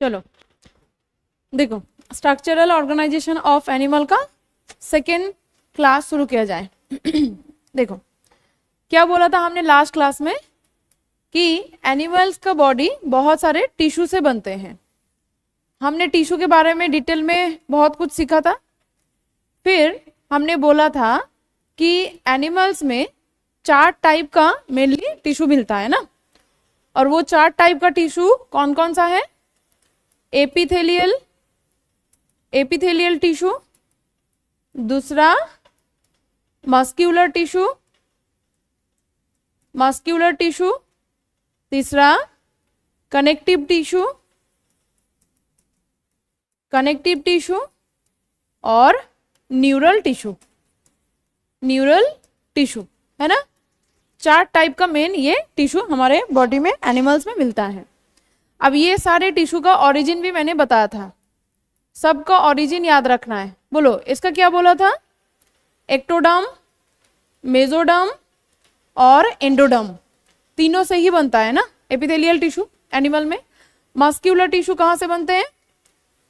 चलो देखो, structural organisation of animal का सेकेंड क्लास शुरू किया जाए। देखो क्या बोला था हमने लास्ट क्लास में कि एनिमल्स का बॉडी बहुत सारे टिश्यू से बनते हैं। हमने टिश्यू के बारे में डिटेल में बहुत कुछ सीखा था। फिर हमने बोला था कि एनिमल्स में 4 टाइप का मेनली टिश्यू मिलता है ना, और वो 4 टाइप का टिश्यू कौन कौन सा है? एपिथेलियल टिश्यू, दूसरा मस्क्यूलर टिश्यू, तीसरा कनेक्टिव टिश्यू और न्यूरल टिश्यू है ना। 4 टाइप का मेन ये टिश्यू हमारे बॉडी में एनिमल्स में मिलता है। अब ये सारे टिश्यू का ओरिजिन भी मैंने बताया था, सबका ओरिजिन याद रखना है। बोलो इसका क्या बोला था? एक्टोडर्म, मेसोडर्म और एंडोडर्म, तीनों से ही बनता है ना एपिथेलियल टिश्यू एनिमल में। मस्क्यूलर टिश्यू कहाँ से बनते हैं?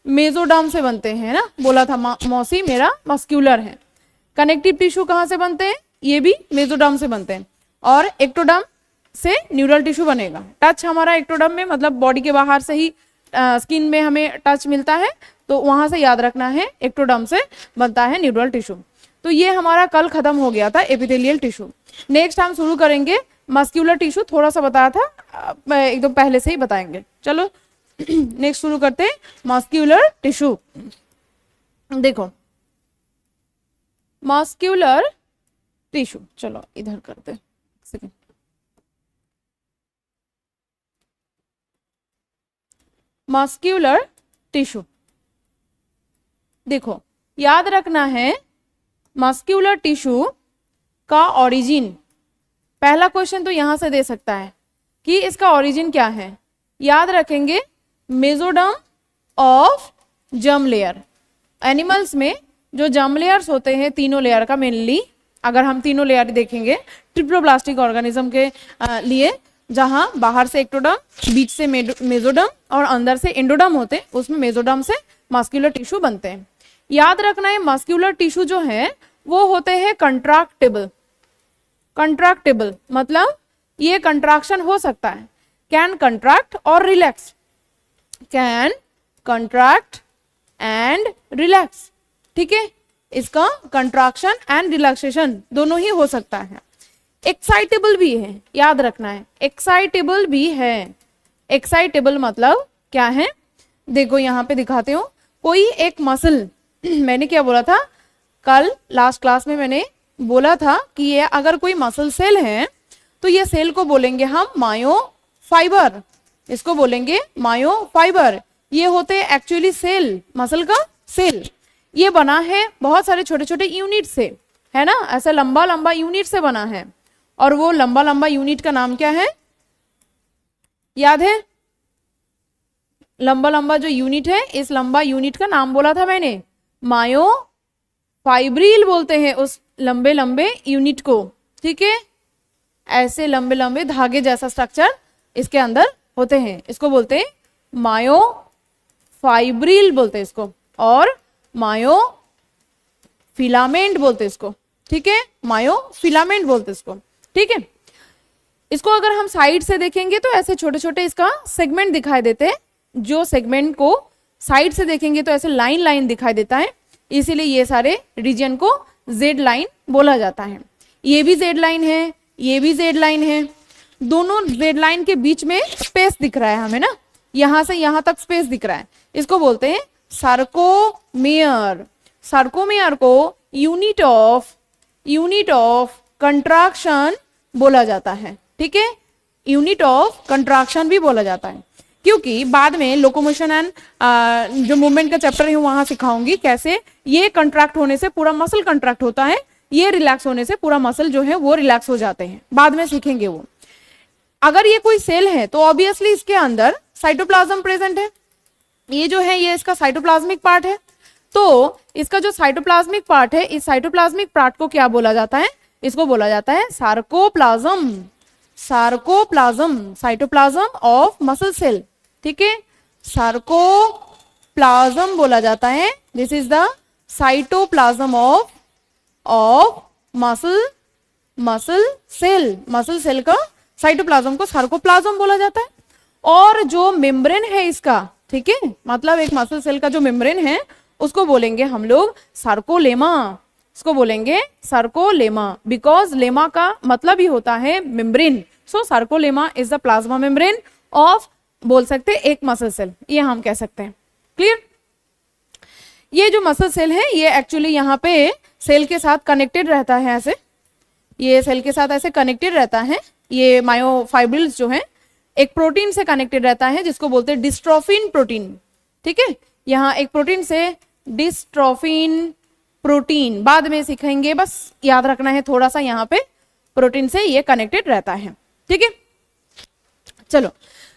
मेसोडर्म से बनते हैं ना, बोला था मौसी मेरा मस्क्यूलर है। कनेक्टिव टिश्यू कहाँ से बनते हैं? ये भी मेसोडर्म से बनते हैं। और एक्टोडर्म से न्यूरल टिश्यू बनेगा। टच हमारा एक्टोडर्म में मतलब बॉडी के बाहर से ही स्किन में हमें टच मिलता है, तो वहां से याद रखना है एक्टोडर्म से बनता है न्यूरल टिश्यू। तो ये हमारा कल खत्म हो गया था एपिथेलियल टिश्यू। नेक्स्ट हम शुरू करेंगे मस्क्यूलर टिश्यू, थोड़ा सा बताया था, एकदम पहले से ही बताएंगे। चलो नेक्स्ट शुरू करते हैं मस्क्यूलर टिश्यू। देखो मस्क्यूलर टिश्यू, चलो इधर करते हैं सेकेंड। मस्क्यूलर टिश्यू, देखो याद रखना है मस्क्यूलर टिश्यू का ओरिजिन। पहला क्वेश्चन तो यहां से दे सकता है कि इसका ओरिजिन क्या है। याद रखेंगे mesoderm of germ layer. Animals में जो जर्म लेयर्स होते हैं तीनों लेयर का, मेनली अगर हम तीनों लेयर देखेंगे ट्रिप्लोब्लास्टिक ऑर्गेनिज्म के लिए, जहां बाहर से एक्टोडर्म, बीच से मेसोडर्म और अंदर से एंडोडर्म होते हैं, उसमें मेसोडर्म से मस्क्यूलर टिश्यू बनते हैं। याद रखना है मस्क्यूलर टिश्यू जो है वो होते हैं कंट्रैक्टेबल, मतलब ये कंट्रैक्शन हो सकता है, कैन कंट्रैक्ट और relax, can contract and relax. ठीक है, इसका कंट्रैक्शन एंड रिलैक्सेशन दोनों ही हो सकता है। एक्साइटेबल भी है, याद रखना है एक्साइटेबल भी है। एक्साइटेबल मतलब क्या है? देखो यहाँ पे दिखाते हो, कोई एक मसल मैंने क्या बोला था कल लास्ट क्लास में? मैंने बोला था कि ये अगर कोई मसल सेल है तो ये सेल को बोलेंगे हम मायोफाइबर, इसको बोलेंगे मायोफाइबर। ये होते हैं एक्चुअली सेल, मसल का सेल। ये बना है बहुत सारे छोटे छोटे यूनिट से, है ना, ऐसा लंबा लंबा यूनिट से बना है। और वो लंबा लंबा यूनिट का नाम क्या है? याद है? लंबा लंबा जो यूनिट है, इस लंबा यूनिट का नाम बोला था मैंने, मायोफाइब्रिल बोलते हैं उस लंबे लंबे यूनिट को। ठीक है, ऐसे लंबे लंबे धागे जैसा स्ट्रक्चर इसके अंदर होते हैं, इसको बोलते हैं मायोफाइब्रिल बोलते हैं इसको, और मायोफिलामेंट बोलते हैं इसको। ठीक है, मायोफिलामेंट बोलते हैं इसको। ठीक है, इसको अगर हम साइड से देखेंगे तो ऐसे छोटे छोटे इसका सेगमेंट दिखाई देते हैं। जो सेगमेंट को साइड से देखेंगे तो ऐसे लाइन लाइन दिखाई देता है, इसीलिए ये सारे रीजन को जेड लाइन बोला जाता है। ये भी जेड लाइन है, ये भी जेड लाइन है, दोनों जेड लाइन के बीच में स्पेस दिख रहा है हमें ना, यहां से यहां तक स्पेस दिख रहा है, इसको बोलते हैं सार्कोमेयर। सार्कोमेयर को यूनिट ऑफ कंट्रैक्शन बोला जाता है। ठीक है, यूनिट ऑफ कंट्रैक्शन भी बोला जाता है, क्योंकि बाद में लोकोमोशन एंड जो मूवमेंट का चैप्टर है वहां सिखाऊंगी कैसे ये कंट्रैक्ट होने से पूरा मसल कंट्रैक्ट होता है, ये रिलैक्स होने से पूरा मसल जो है वो रिलैक्स हो जाते हैं, बाद में सीखेंगे वो। अगर ये कोई सेल है तो ऑब्वियसली इसके अंदर साइटोप्लाज्म प्रेजेंट है, ये जो है ये इसका साइटोप्लाज्मिक पार्ट है। तो इसका जो साइटोप्लाज्मिक पार्ट है, इस साइटोप्लाज्मिक पार्ट को क्या बोला जाता है? इसको बोला जाता है sarcoplasm, cytoplasm of muscle cell. ठीक है, सार्कोप्लाज्म बोला जाता है। This is the cytoplasm of muscle cell का साइटोप्लाज्म को सार्कोप्लाज्म बोला जाता है। और जो मेम्ब्रेन है इसका, ठीक है, मतलब एक मसल सेल का जो मेम्ब्रेन है उसको बोलेंगे हम लोग सार्कोलेमा, इसको बोलेंगे सार्कोलेमा, बिकॉज लेमा का मतलब ही होता है membrane. So sarcolemma is the plasma membrane of, बोल सकते हैं, एक मसल सेल, ये हम कह सकते हैं। क्लियर? ये जो मसल सेल है ये एक्चुअली यहाँ पे सेल के साथ कनेक्टेड रहता है, ऐसे ये सेल के साथ ऐसे कनेक्टेड रहता है। ये मायोफाइब्रिल्स जो है एक प्रोटीन से कनेक्टेड रहता है जिसको बोलते हैं डिस्ट्रोफिन प्रोटीन। ठीक है, यहाँ एक प्रोटीन से डिस्ट्रोफिन प्रोटीन बाद में सीखेंगे, बस याद रखना है थोड़ा सा, यहाँ पे प्रोटीन से ये कनेक्टेड रहता है। ठीक है, चलो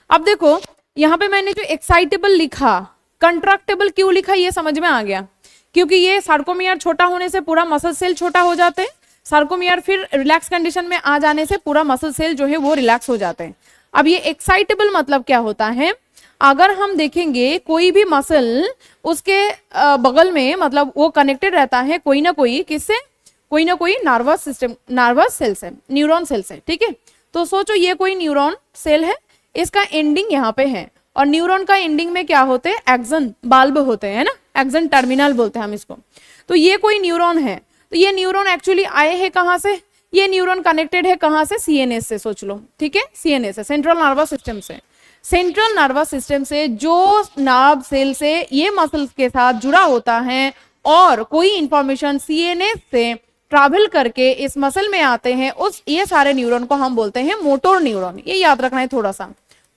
अब देखो यहाँ पे मैंने जो एक्साइटेबल लिखा, कंट्रैक्टेबल क्यों लिखा ये समझ में आ गया, क्योंकि ये सार्कोमियर छोटा होने से पूरा मसल सेल छोटा हो जाते हैं, सार्कोमियर फिर रिलैक्स कंडीशन में आ जाने से पूरा मसल सेल जो है वो रिलैक्स हो जाते हैं। अब ये एक्साइटेबल मतलब क्या होता है, अगर हम देखेंगे कोई भी मसल उसके बगल में, मतलब वो कनेक्टेड रहता है कोई ना कोई, किससे, कोई ना कोई नर्वस सिस्टम, नर्वस सेल से, न्यूरॉन सेल से। ठीक है, तो सोचो ये कोई न्यूरॉन सेल है, इसका एंडिंग यहाँ पे है, और न्यूरॉन का एंडिंग में क्या होते हैं, एक्सन बाल्ब होते हैं ना, एक्सन टर्मिनल बोलते हैं हम इसको। तो ये कोई न्यूरॉन है, तो ये न्यूरॉन एक्चुअली आए हैं कहाँ से, ये न्यूरॉन कनेक्टेड है कहाँ से, सीएनएस से, सोच लो। ठीक है, सीएनएस से, सेंट्रल नर्वस सिस्टम से, सेंट्रल नर्वस सिस्टम से जो नर्व सेल से ये मसल्स के साथ जुड़ा होता है, और कोई इंफॉर्मेशन सीएनएस से ट्रैवल करके इस मसल में आते हैं, उस ये सारे न्यूरॉन को हम बोलते हैं मोटर न्यूरॉन। ये याद रखना है थोड़ा सा,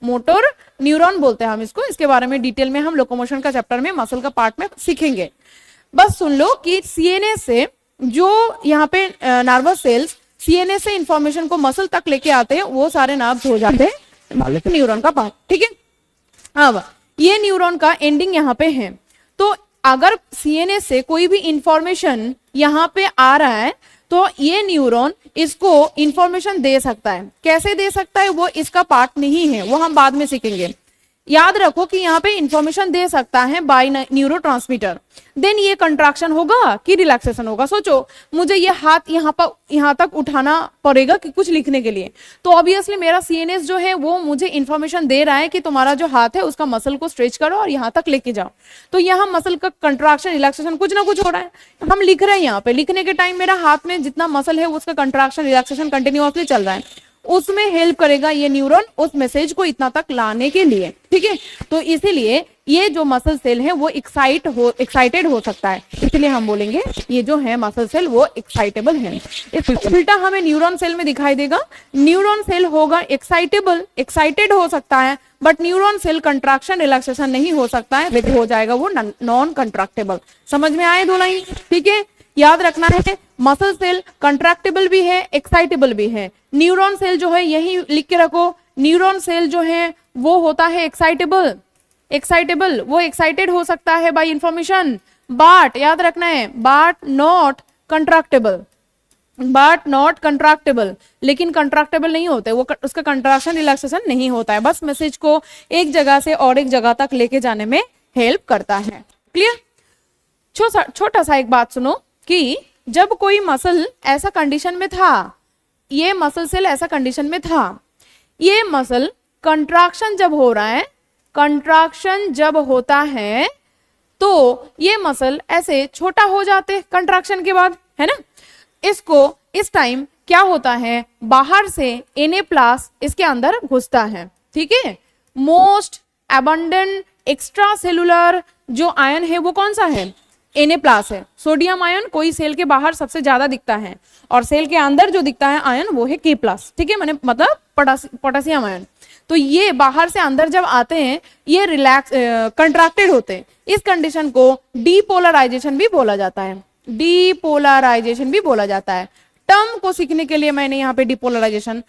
मोटर न्यूरॉन बोलते हैं हम इसको। इसके बारे में डिटेल में हम लोकोमोशन का चैप्टर में, मसल का पार्ट में सीखेंगे। बस सुन लो कि सीएनएस से जो यहाँ पे नर्वस सेल्स सीएनएस से इंफॉर्मेशन को मसल तक लेके आते हैं, वो सारे नर्व्स हो जाते हैं न्यूरॉन का पार्ट। ठीक है, अब ये न्यूरॉन का एंडिंग यहाँ पे है, तो अगर सीएनएस से कोई भी इंफॉर्मेशन यहाँ पे आ रहा है तो ये न्यूरॉन इसको इंफॉर्मेशन दे सकता है। कैसे दे सकता है वो इसका पार्ट नहीं है, वो हम बाद में सीखेंगे। याद रखो कि यहाँ पे इंफॉर्मेशन दे सकता है बाय न्यूरोट्रांसमीटर। देन ये कंट्रैक्शन होगा कि रिलैक्सेशन होगा। सोचो मुझे ये हाथ यहाँ तक उठाना पड़ेगा कि कुछ लिखने के लिए, तो ऑब्वियसली मेरा सीएनएस जो है वो मुझे इंफॉर्मेशन दे रहा है कि तुम्हारा जो हाथ है उसका मसल को स्ट्रेच करो और यहाँ तक लेके जाओ। तो यहाँ मसल का कंट्रैक्शन रिलैक्सेशन कुछ ना कुछ हो रहा है। हम लिख रहे हैं, यहाँ पे लिखने के टाइम मेरा हाथ में जितना मसल है उसका कंट्रैक्शन रिलैक्सेशन कंटिन्यूअसली चल रहा है, उसमें हेल्प करेगा ये न्यूरॉन उस मैसेज को इतना तक लाने के लिए। ठीक है, तो इसीलिए ये जो मसल सेल है वो एक्साइटेड हो सकता है, इसलिए हम बोलेंगे ये जो है मसल सेल वो एक्साइटेबल है। इस उल्टा हमें न्यूरॉन सेल में दिखाई देगा, न्यूरॉन सेल होगा एक्साइटेड हो सकता है, but neuron cell contraction relaxation नहीं हो सकता है, हो जाएगा वो नॉन कंट्रैक्टेबल। समझ में आए दो लाइन? ठीक है, याद रखना है मसल सेल कंट्रैक्टेबल भी है, एक्साइटेबल भी है। न्यूरॉन सेल जो है यही लिख के रखो, न्यूरॉन सेल जो है वो होता है एक्साइटेबल, वो एक्साइटेड हो सकता है बाय इंफॉर्मेशन, बट याद रखना है बट नॉट कंट्रैक्टेबल, लेकिन कंट्रैक्टेबल नहीं होते वो, उसका कंट्रैक्शन रिलैक्सेशन नहीं होता है, बस मैसेज को एक जगह से और एक जगह तक लेके जाने में हेल्प करता है। क्लियर? छोटा सा एक बात सुनो कि जब कोई मसल ऐसा कंडीशन में था, ये मसल सेल ऐसा कंडीशन में था, ये मसल कंट्रैक्शन जब हो रहा है, कंट्रैक्शन जब होता है तो ये मसल ऐसे छोटा हो जाते कंट्रैक्शन के बाद, है ना। इसको इस टाइम क्या होता है, बाहर से Na+ इसके अंदर घुसता है। ठीक है, मोस्ट अबंडेंट एक्स्ट्रा सेलुलर जो आयन है वो कौन सा है, Na+ है। सोडियम आयन कोई सेल के बाहर सबसे ज्यादा दिखता है, और सेल के अंदर जो दिखता है आयन वो है K+। ठीक है, मैंने मतलब पोटेशियम आयन। तो ये बाहर से अंदर जब आते हैं ये कंट्रैक्टेड होते हैं। इस कंडीशन को डीपोलराइजेशन भी बोला जाता है, टर्म को सीखने के लिए मैंने यहाँ पे डिपोलराइजेशन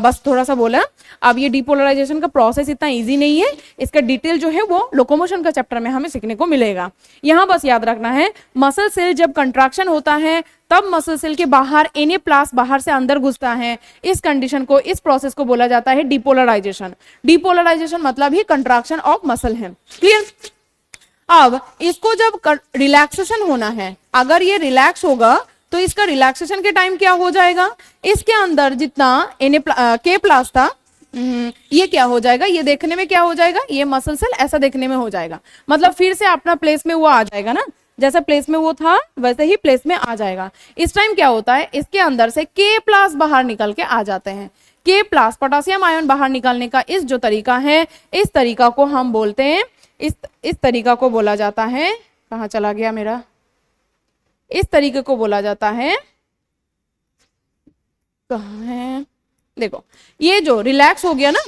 बस थोड़ा सा बोला। अब ये डिपोलराइजेशन का प्रोसेस इतना इजी नहीं है, इसका डिटेल जो है वो लोकोमोशन का चैप्टर में हमें सीखने को मिलेगा। यहाँ बस याद रखना है, मसल सेल जब कंट्रैक्शन होता है तब मसल सेल के बाहर Na+ बाहर से अंदर घुसता है। इस कंडीशन को, इस प्रोसेस को बोला जाता है डिपोलराइजेशन। डिपोलराइजेशन मतलब ही कंट्रैक्शन ऑफ मसल है। क्लियर? अब इसको जब रिलैक्सेशन होना है, अगर ये रिलैक्स होगा तो इसका रिलैक्सेशन के टाइम क्या हो जाएगा, इसके अंदर जितना K+ था ये क्या हो जाएगा, ये देखने में क्या हो जाएगा, ये मसल सेल ऐसा देखने में हो जाएगा। मतलब फिर से अपना प्लेस में वो आ जाएगा ना, जैसा प्लेस में वो था वैसे ही प्लेस में आ जाएगा। इस टाइम क्या होता है, इसके अंदर से K+ बाहर निकल के आ जाते हैं। K+ पोटेशियम आयन बाहर निकालने का इस जो तरीका है, इस तरीका को हम बोलते हैं, इस तरीका को बोला जाता है, कहाँ चला गया मेरा, इस तरीके को बोला जाता है, कहाँ है, देखो ये जो रिलैक्स हो गया ना,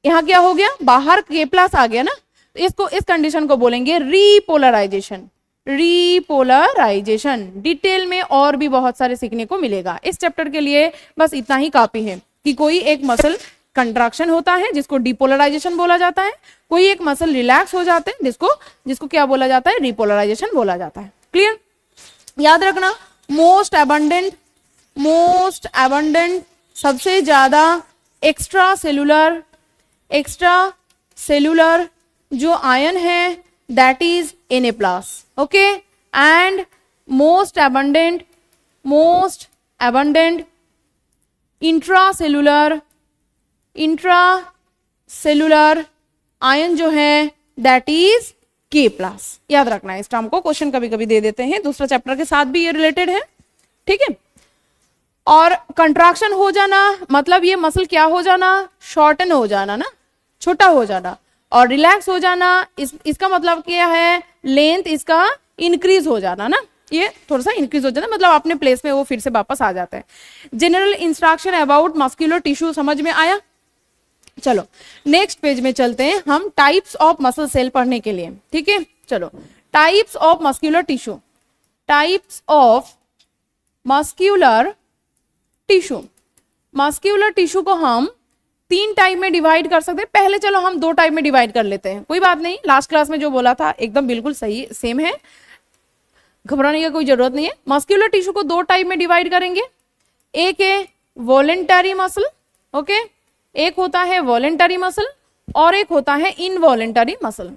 यहाँ क्या हो गया, बाहर K+ आ गया ना, इसको, इस कंडीशन को बोलेंगे रीपोलराइजेशन। रीपोलराइजेशन डिटेल में और भी बहुत सारे सीखने को मिलेगा। इस चैप्टर के लिए बस इतना ही काफी है कि कोई एक मसल कंट्रैक्शन होता है जिसको डिपोलराइजेशन बोला जाता है, कोई एक मसल रिलैक्स हो जाते हैं जिसको क्या बोला जाता है, रिपोलराइजेशन बोला जाता है। क्लियर? याद रखना, मोस्ट एबंडेंट सबसे ज्यादा एक्स्ट्रा सेलुलर जो आयन है that is Na+, okay, and most abundant intracellular ion जो है दैट इज K+। याद रखना है, इस टर्म को क्वेश्चन कभी कभी दे देते हैं, दूसरा चैप्टर के साथ भी ये रिलेटेड है। ठीक है? और कंट्रैक्शन हो जाना मतलब ये मसल क्या हो जाना, शॉर्टन हो जाना ना, छोटा हो जाना। और रिलैक्स हो जाना इसका मतलब क्या है, लेंथ इसका इंक्रीज हो जाना ना, ये थोड़ा सा इंक्रीज हो जाना, मतलब अपने प्लेस में वो फिर से वापस आ जाता है। General instruction about muscular tissue समझ में आया? चलो नेक्स्ट पेज में चलते हैं हम टाइप्स ऑफ मसल सेल पढ़ने के लिए। ठीक है, चलो types of muscular tissue. Types of muscular tissue को हम 3 टाइप में डिवाइड कर सकते हैं। पहले चलो हम 2 टाइप में डिवाइड कर लेते हैं, कोई बात नहीं, लास्ट क्लास में जो बोला था एकदम बिल्कुल सही सेम है, घबराने की कोई जरूरत नहीं है। मस्कुलर टिश्यू को 2 टाइप में डिवाइड करेंगे, एक है वॉलेंटरी मसल, ओके, एक होता है वॉलेंटरी मसल और एक होता है इनवॉलेंटरी मसल।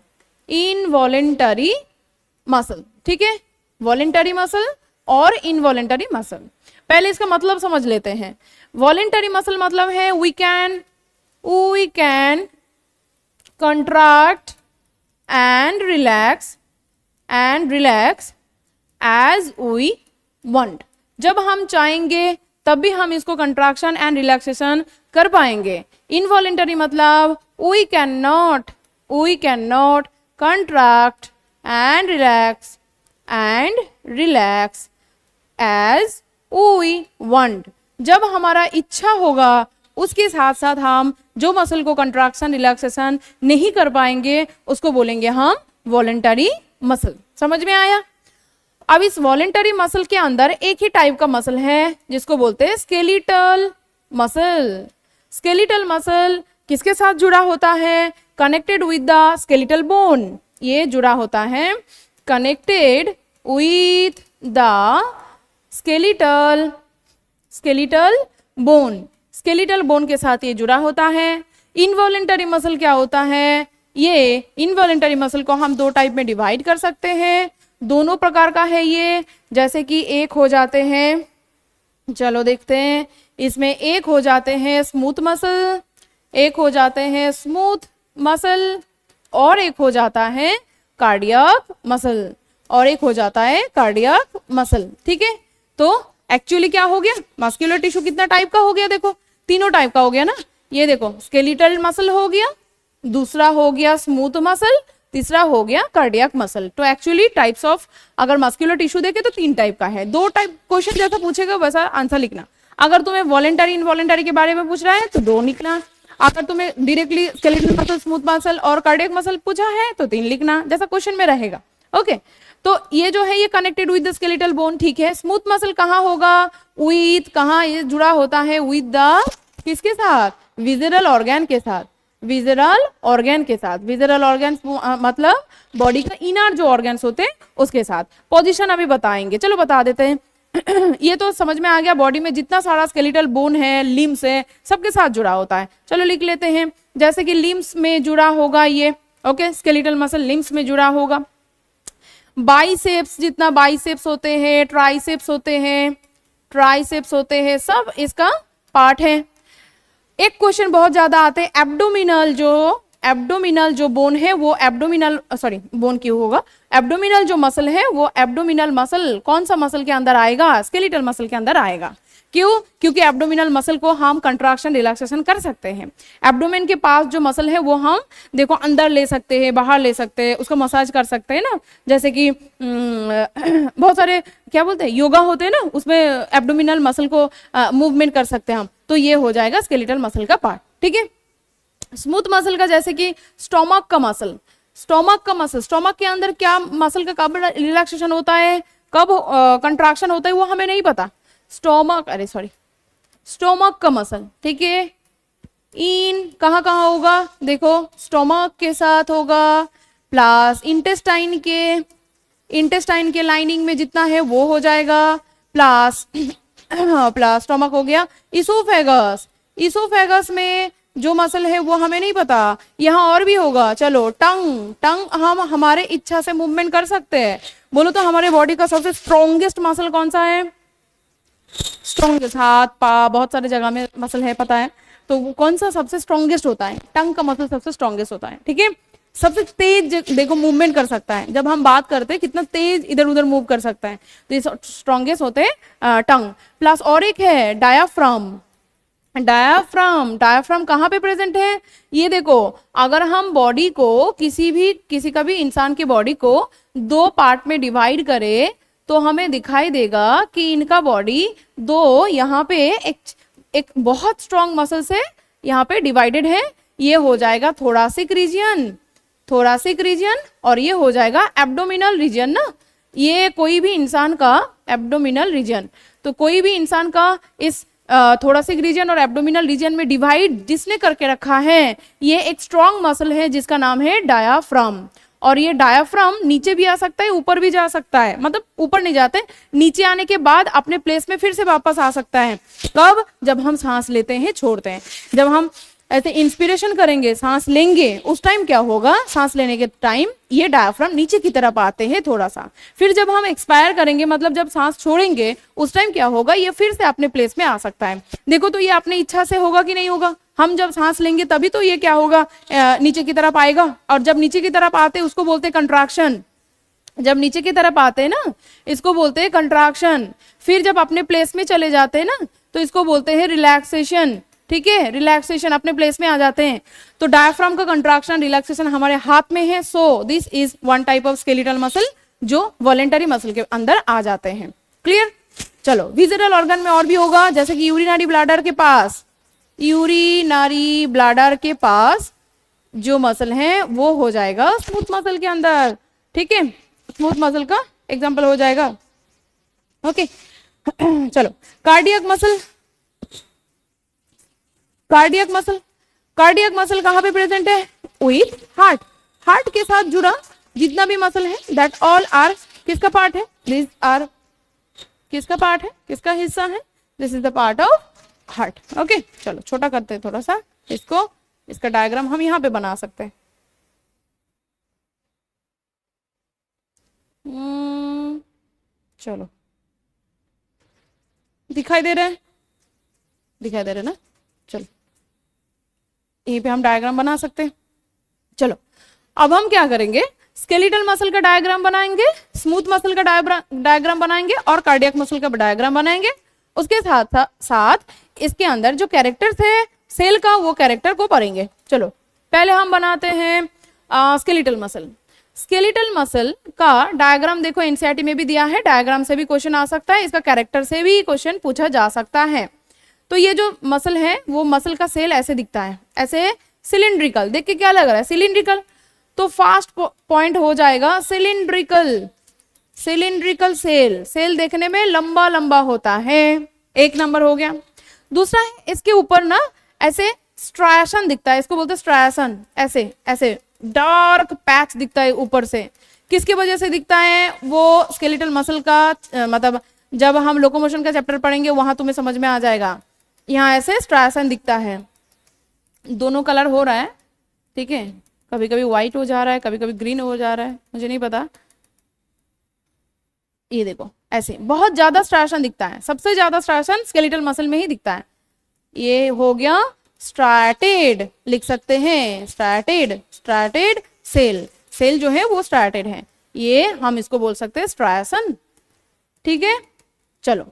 ठीक है, वॉलेंटरी मसल और इनवॉलेंटरी मसल। पहले इसका मतलब समझ लेते हैं। वॉलेंटरी मसल मतलब है we can contract and relax as we want। जब हम चाहेंगे तब भी हम इसको कंट्रैक्शन एंड रिलैक्सेशन कर पाएंगे। इनवॉलेंटरी मतलब we can not contract and relax as we want. जब हमारा इच्छा होगा उसके साथ साथ हम जो मसल को कंट्रैक्शन रिलैक्सेशन नहीं कर पाएंगे उसको बोलेंगे हम वॉलेंटरी मसल। समझ में आया? अब इस वॉलेंटरी मसल के अंदर एक ही टाइप का मसल है जिसको बोलते हैं स्केलेटल मसल। स्केलेटल मसल किसके साथ जुड़ा होता है? Connected with the skeletal bone. ये जुड़ा होता है connected with the skeletal bone. Skeletal bone के साथ ये जुड़ा होता है। इनवॉलेंटरी मसल क्या होता है? ये इनवॉलेंटरी मसल को हम 2 टाइप में डिवाइड कर सकते हैं, दोनों प्रकार का है ये। जैसे कि एक हो जाते हैं, चलो देखते हैं, इसमें एक हो जाते हैं स्मूथ मसल, और एक हो जाता है कार्डियक मसल, ठीक है। तो एक्चुअली क्या हो गया, मस्कुलर टिश्यू कितना टाइप का हो गया? देखो तीनों टाइप का हो गया ना। ये देखो स्केलेटल मसल हो गया, दूसरा हो गया स्मूथ मसल, तीसरा हो गया कार्डियक मसल। तो एक्चुअली टाइप्स ऑफ अगर मस्कुलर टिश्यू देखे तो 3 टाइप का है। 2 टाइप क्वेश्चन जैसा पूछेगा वैसा आंसर लिखना। अगर तुम्हें वॉलेंटरी इनवॉलेंटरी के बारे में पूछ रहा है तो 2 लिखना। अगर तुम्हें directly skeletal muscle, smooth muscle और कार्डियक मसल पूछा है तो 3 लिखना, जैसा क्वेश्चन में रहेगा। ओके, तो ये जो है ये connected with the skeletal bone, ठीक है। स्मूथ मसल कहाँ होगा, विथ, कहाँ ये जुड़ा होता है, विद द, किसके साथ, विजरल ऑर्गन के साथ, विजरल ऑर्गन के साथ। विजरल ऑर्गन मतलब बॉडी का इनर जो ऑर्गन्स होते हैं उसके साथ। पोजीशन अभी बताएंगे, चलो बता देते हैं। ये तो समझ में आ गया, बॉडी में जितना सारा स्केलेटल बोन है, लिम्स है, सबके साथ जुड़ा होता है। चलो लिख लेते हैं, जैसे कि लिम्स में जुड़ा होगा ये, ओके, स्केलेटल मसल लिम्स में जुड़ा होगा। बाइसेप्स, जितना बाइसेप्स होते हैं, ट्राइसेप्स होते हैं, ट्राइसेप्स होते हैं, सब इसका पार्ट है। एक क्वेश्चन बहुत ज्यादा आते हैं, एब्डोमिनल जो बोन है वो एब्डोमिनल, सॉरी बोन क्यों होगा, एब्डोमिनल जो मसल है वो एब्डोमिनल मसल कौन सा मसल के अंदर आएगा, स्केलेटल मसल के अंदर आएगा। क्यों, क्योंकि एब्डोमिनल मसल को हम कंट्रैक्शन रिलैक्सेशन कर सकते हैं। एब्डोमेन के पास जो मसल है वो हम देखो अंदर ले सकते हैं, बाहर ले सकते हैं, उसको मसाज कर सकते हैं ना, जैसे कि बहुत सारे क्या बोलते हैं योगा होते हैं ना, उसमें एब्डोमिनल मसल को मूवमेंट कर सकते हैं हम, तो ये हो जाएगा स्केलेटल मसल का पार्ट, ठीक है। स्मूथ मसल का जैसे कि स्टोमक का मसल, स्टोमक का मसल, स्टोमक के अंदर क्या मसल का कब रिलैक्सेशन होता है, कब कंट्रैक्शन होता है वो हमें नहीं पता। स्टोमक का मसल, ठीक है, इन कहाँ कहाँ होगा, देखो स्टोमक के साथ होगा, प्लस इंटेस्टाइन के लाइनिंग में जितना है वो हो जाएगा, प्लस प्लस स्टोमक हो गया। इसोफेगस में जो मसल है वो हमें नहीं पता, यहाँ और भी होगा। चलो टंग हम हमारे इच्छा से मूवमेंट कर सकते हैं। बोलो तो हमारे बॉडी का सबसे स्ट्रॉन्गेस्ट मसल कौन सा है, स्ट्रॉन्गेस्ट, हाथ पा बहुत सारे जगह में मसल है पता है, तो वो कौन सा सबसे स्ट्रॉन्गेस्ट होता है, टंग का मसल सबसे स्ट्रॉन्गेस्ट होता है, ठीक है। सबसे तेज देखो मूवमेंट कर सकता है, जब हम बात करते हैं कितना तेज इधर उधर मूव कर सकता है, तो ये स्ट्रॉन्गेस्ट होते हैं टंग। प्लस और एक है डायाफ्राम, डायाफ्राम कहाँ पे प्रेजेंट है, ये देखो अगर हम बॉडी को किसी का भी इंसान की बॉडी को दो पार्ट में डिवाइड करें तो हमें दिखाई देगा कि इनका बॉडी दो यहाँ पे एक बहुत स्ट्रॉन्ग मसल से यहाँ पे डिवाइडेड है। ये हो जाएगा थोरासिक रीजन और ये हो जाएगा एब्डोमिनल रीजन ना, ये कोई भी इंसान का एब्डोमिनल रीजन, तो कोई भी इंसान का इस थोरासिक रीजन और एब्डोमिनल रीजन में डिवाइड जिसने करके रखा है ये एक स्ट्रॉन्ग मसल है जिसका नाम है डायाफ्राम। और ये डायाफ्राम नीचे भी आ सकता है, ऊपर भी जा सकता है, मतलब ऊपर नहीं जाते, नीचे आने के बाद अपने प्लेस में फिर से वापस आ सकता है। कब, जब हम सांस लेते हैं छोड़ते हैं। जब हम ऐसे इंस्पिरेशन करेंगे, सांस लेंगे, उस टाइम क्या होगा, सांस लेने के टाइम ये डायाफ्राम नीचे की तरफ आते हैं थोड़ा सा। फिर जब हम एक्सपायर करेंगे, मतलब जब सांस छोड़ेंगे, उस टाइम क्या होगा, ये फिर से अपने प्लेस में आ सकता है। देखो तो ये अपनी इच्छा से होगा कि नहीं होगा, हम जब सांस लेंगे तभी तो ये क्या होगा, नीचे की तरफ आएगा। और जब नीचे की तरफ आते हैं उसको बोलते हैं कंट्रैक्शन, जब नीचे की तरफ आते हैं ना इसको बोलते हैं कंट्रैक्शन। फिर जब अपने प्लेस में चले जाते हैं ना तो इसको बोलते हैं रिलैक्सेशन, ठीक है, रिलैक्सेशन, अपने प्लेस में आ जाते हैं। तो डायफ्राम का कंट्रैक्शन रिलैक्सेशन हमारे हाथ में है। So this is one type of skeletal muscle जो वॉलेंटरी मसल के अंदर आ जाते हैं। क्लियर, चलो विजरल ऑर्गन में और भी होगा, जैसे कि यूरिनरी ब्लैडर के पास जो मसल है वो हो जाएगा स्मूथ मसल के अंदर, ठीक है, स्मूथ मसल का एग्जांपल हो जाएगा। ओके चलो कार्डियक मसल कहाँ पे प्रेजेंट है, विथ हार्ट के साथ जुड़ा जितना भी मसल है दैट ऑल आर किसका पार्ट है, दिस आर किसका पार्ट है, किसका हिस्सा है, this is the part of heart. Okay चलो छोटा करते हैं थोड़ा सा इसको, इसका डायग्राम हम यहाँ पे बना सकते हैं। चलो दिखाई दे रहे हैं ना, चलो यहीं पे हम डायग्राम बना सकते हैं। चलो अब हम क्या करेंगे, स्केलेटल मसल का डायग्राम बनाएंगे, स्मूथ मसल का डायग्राम बनाएंगे और कार्डियक मसल का डायग्राम बनाएंगे। उसके साथ साथ इसके अंदर जो कैरेक्टर्स है सेल का वो कैरेक्टर को पढ़ेंगे। चलो पहले हम बनाते हैं स्केलेटल मसल का डायग्राम। देखो एनसीईआरटी में भी दिया है, डायग्राम से भी क्वेश्चन आ सकता है, इसका कैरेक्टर से भी क्वेश्चन पूछा जा सकता है। तो ये जो मसल है वो मसल का सेल ऐसे दिखता है, ऐसे सिलिंड्रिकल, देख के क्या लग रहा है, सिलिंड्रिकल, तो फास्ट पॉइंट हो जाएगा सिलिंड्रिकल। सिलिंड्रिकल सेल, सेल देखने में लंबा लंबा होता है, एक नंबर हो गया। दूसरा है इसके ऊपर ना ऐसे स्ट्रायसन दिखता है, इसको बोलते हैं स्ट्रायसन, ऐसे ऐसे डार्क पैच दिखता है ऊपर से। किसकी वजह से दिखता है? वो स्केलेटल मसल का मतलब जब हम लोकोमोशन का चैप्टर पढ़ेंगे वहां तुम्हें समझ में आ जाएगा। यहाँ ऐसे स्ट्रायसन दिखता है, दोनों कलर हो रहा है, ठीक है, कभी कभी व्हाइट हो जा रहा है, कभी कभी ग्रीन हो जा रहा है, मुझे नहीं पता। ये देखो ऐसे बहुत ज्यादा स्ट्रायसन दिखता है, सबसे ज्यादा स्ट्रायसन स्केलेटल मसल में ही दिखता है। ये हो गया स्ट्राटेड, लिख सकते हैं स्ट्राटेड, स्ट्राटेड सेल, सेल जो है वो स्ट्राटेड है, ये हम इसको बोल सकते हैं स्ट्रायसन, ठीक है। चलो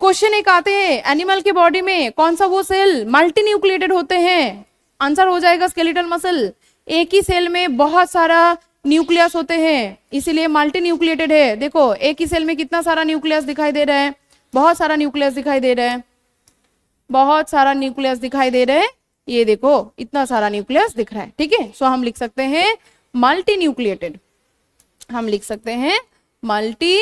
क्वेश्चन एक आते हैं, एनिमल के बॉडी में कौन सा वो सेल मल्टी न्यूक्लिएटेड होते हैं? आंसर हो जाएगा स्केलेटल मसल। एक ही सेल में बहुत सारा न्यूक्लियस होते हैं, इसीलिए मल्टी न्यूक्लिएटेड है। देखो एक ही सेल में कितना सारा न्यूक्लियस दिखाई दे रहा है, बहुत सारा न्यूक्लियस दिखाई दे रहा है, बहुत सारा न्यूक्लियस दिखाई दे रहा है, ये देखो इतना सारा न्यूक्लियस दिख रहा है, ठीक है। सो हम लिख सकते हैं मल्टी न्यूक्लिएटेड, हम लिख सकते हैं मल्टी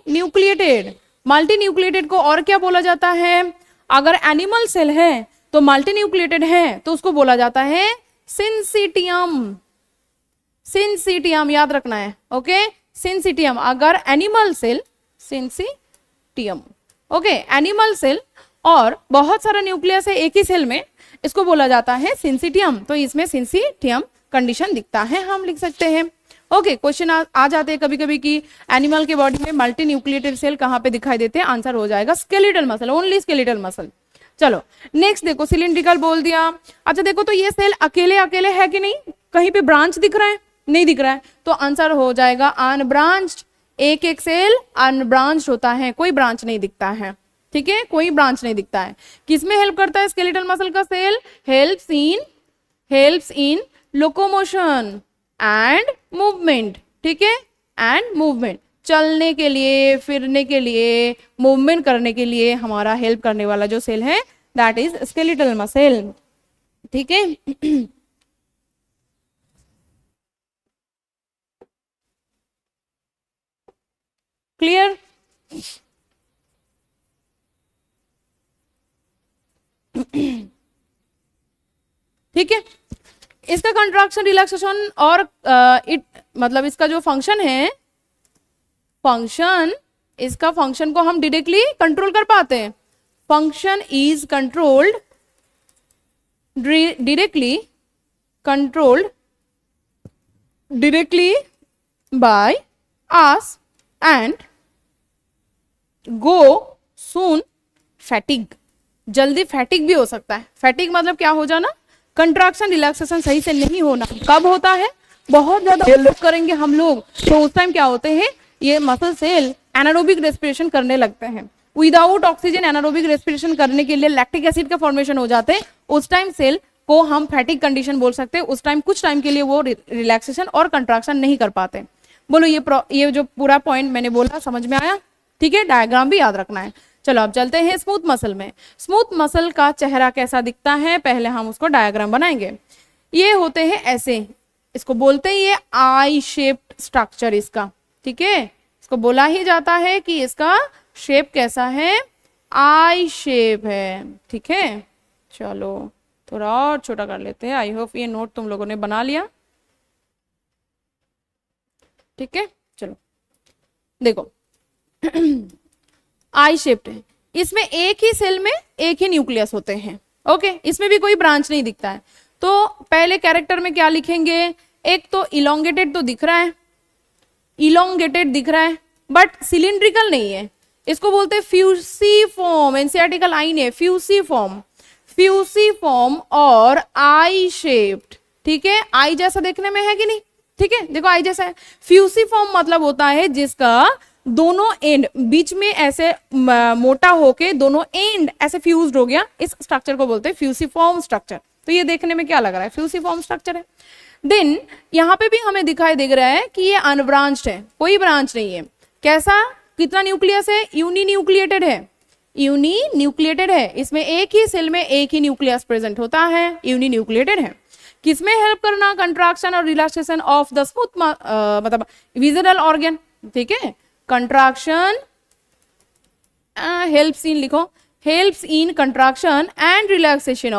न्यूक्लिएटेड। मल्टी न्यूक्लिएटेड को और क्या बोला जाता है? अगर एनिमल सेल है तो मल्टी न्यूक्लिएटेड है तो उसको बोला जाता है सिंसिटियम, सिंसिटियम याद रखना है, ओके, सिंसिटियम। अगर animal cell, syncytium, okay, animal cell और बहुत सारा न्यूक्लियस है एक ही सेल में, इसको बोला जाता है सिंसिटियम। तो इसमें सिंसिटियम कंडीशन दिखता है, हम लिख सकते हैं। ओके, क्वेश्चन आ जाते हैं कभी कभी कि एनिमल के बॉडी में मल्टी न्यूक्लिएटेड सेल कहाँ पे दिखाई देते हैं? आंसर हो जाएगा skeletal muscle, only skeletal muscle. चलो नेक्स्ट देखो, सिलिंड्रिकल बोल दिया। अच्छा देखो तो ये सेल अकेले अकेले है कि नहीं? कहीं पे ब्रांच दिख रहा है? नहीं दिख रहा है, तो आंसर हो जाएगा अनब्रांच्ड। एक एक सेल अनब्रांच्ड होता है, कोई ब्रांच नहीं दिखता है, ठीक है, कोई ब्रांच नहीं दिखता है। किसमें हेल्प करता है स्केलेटल मसल का cell? Helps in locomotion and movement, ठीक है, एंड मूवमेंट, चलने के लिए, फिरने के लिए, मूवमेंट करने के लिए हमारा हेल्प करने वाला जो सेल है दैट इज स्केलेटल मसल, ठीक है। क्लियर? ठीक है, इसका कंट्रैक्शन रिलैक्सेशन और इट मतलब इसका जो फंक्शन है, फंक्शन, इसका फंक्शन को हम डायरेक्टली कंट्रोल कर पाते हैं। Function is controlled directly by us and go soon fatigue, जल्दी फैटिक भी हो सकता है। फैटिक मतलब क्या हो जाना? कंट्रैक्शन रिलैक्सेशन सही से नहीं होना। कब होता है? बहुत ज्यादा करेंगे हम लोग तो उस टाइम क्या होते हैं, ये मसल सेल एनारोबिक रेस्पिरेशन करने लगते हैं। विदाउट ऑक्सीजन एनारोबिक रेस्पिरेशन करने के लिए लैक्टिक एसिड का फॉर्मेशन हो जाते हैं, उस टाइम सेल को हम फैटिक कंडीशन बोल सकते हैं। उस टाइम कुछ टाइम के लिए वो रिलैक्सेशन और कंट्रैक्शन नहीं कर पाते। बोलो ये जो पूरा पॉइंट मैंने बोला समझ में आया? ठीक है, डायग्राम भी याद रखना है। चलो अब चलते हैं स्मूथ मसल में। स्मूथ मसल का चेहरा कैसा दिखता है, पहले हम उसको डायग्राम बनाएंगे। ये होते हैं ऐसे, इसको बोलते हैं ये आई शेप्ड स्ट्रक्चर इसका, ठीक है, इसको बोला ही जाता है कि इसका शेप कैसा है, आई शेप है, ठीक है। चलो थोड़ा और छोटा कर लेते हैं। आई होप ये नोट तुम लोगों ने बना लिया, ठीक है। चलो देखो आई शेप्ड है, इसमें एक ही सेल में एक ही न्यूक्लियस होते हैं, ओके, इसमें भी कोई ब्रांच नहीं दिखता है। तो पहले कैरेक्टर में क्या लिखेंगे? एक तो इलोंगेटेड तो दिख रहा है, इलोंगेटेड दिख रहा है, बट सिलिंड्रिकल नहीं है, इसको बोलते हैं फ्यूसीफॉर्म। एनसीईआरटी का लाइन है फ्यूसीफॉर्म, फ्यूसीफॉर्म और आई शेप्ड, ठीक है। आई जैसा देखने में है कि नहीं? ठीक है, देखो आई जैसा है। फ्यूसीफॉर्म मतलब होता है जिसका दोनों एंड बीच में ऐसे मोटा होके दोनों एंड ऐसे फ्यूज्ड हो गया, इस स्ट्रक्चर को बोलते हैं फ्यूसीफॉर्म स्ट्रक्चर। तो ये देखने में क्या लग रहा है? फ्यूसीफॉर्म स्ट्रक्चर है। देन यहाँ पे भी हमें दिखाई दे रहा है कि ये अनब्रांच्ड है, कोई ब्रांच नहीं है। कैसा, कितना न्यूक्लियस है? यूनी न्यूक्लिएटेड है, यूनी न्यूक्लिएटेड है। इसमें एक ही सेल में एक ही न्यूक्लियस प्रेजेंट होता है, यूनी न्यूक्लिएटेड है। किसमें हेल्प करना, कंट्राक्शन और रिलैक्सेशन ऑफ द स्मूथ मतलब विजिबल ऑर्गन, ठीक है। कंट्राक्शन हेल्प्स इन, लिखो, helps in कंट्राक्शन and relaxation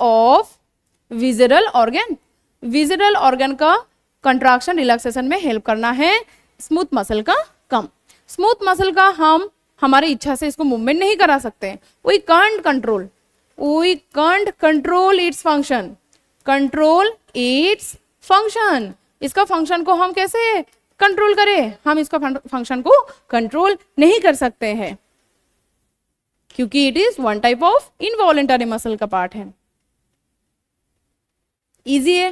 of visible organ. Visible organ का कंट्राक्शन रिलैक्सेशन में हेल्प करना है, स्मूथ मसल का कम। स्मूथ मसल का हम हमारी इच्छा से इसको मूवमेंट नहीं करा सकते, we can't control its function, इसका फंक्शन को हम कैसे कंट्रोल करें, हम इसका फंक्शन को कंट्रोल नहीं कर सकते हैं, क्योंकि it is one type of involuntary muscle का पार्ट है। इजी है,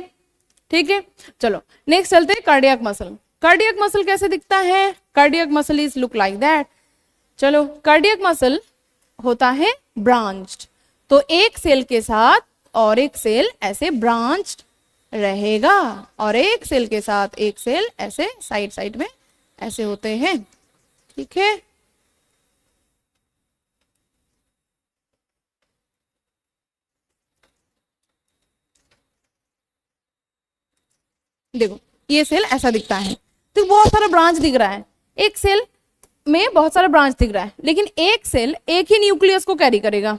ठीक है। चलो नेक्स्ट चलते हैं कार्डियक मसल। कार्डियक मसल कैसे दिखता है, cardiac muscle is look like that. चलो कार्डियक मसल होता है ब्रांच्ड, तो एक सेल के साथ और एक सेल ऐसे ब्रांच्ड रहेगा, और एक सेल के साथ एक सेल ऐसे साइड साइड में ऐसे होते हैं, ठीक है। देखो ये सेल ऐसा दिखता है, तो बहुत सारा ब्रांच दिख रहा है, एक सेल में बहुत सारा ब्रांच दिख रहा है, लेकिन एक सेल एक ही न्यूक्लियस को कैरी करेगा,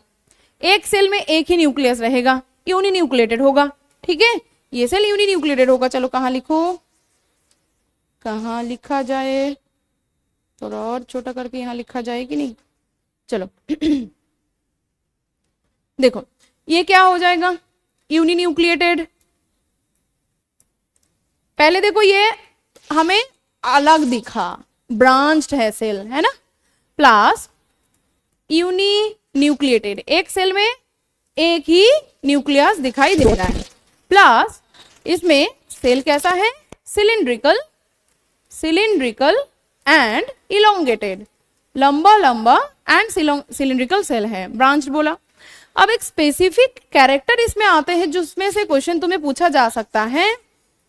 एक सेल में एक ही न्यूक्लियस रहेगा, यूनिन्यूक्लिएटेड होगा, ठीक है। ये सेल यूनिन्यूक्लिएटेड होगा। चलो कहाँ लिखो, कहाँ लिखा जाए, थोड़ा और छोटा करके यहाँ लिखा जाए कि नहीं, चलो देखो ये क्या हो जाएगा, यूनिन्यूक्लिएटेड। पहले देखो ये हमें अलग दिखा, ब्रांच्ड है सेल, है ना, प्लस यूनिन्यूक्लिएटेड, एक सेल में एक ही न्यूक्लियस दिखाई दे रहा है, प्लस इसमें सेल कैसा है, सिलिंड्रिकल एंड इलोंगेटेड, लंबा लंबा एंड सिलिंड्रिकल सेल है, ब्रांच्ड बोला। अब एक स्पेसिफिक कैरेक्टर इसमें आते हैं जिसमें से क्वेश्चन तुम्हें पूछा जा सकता है,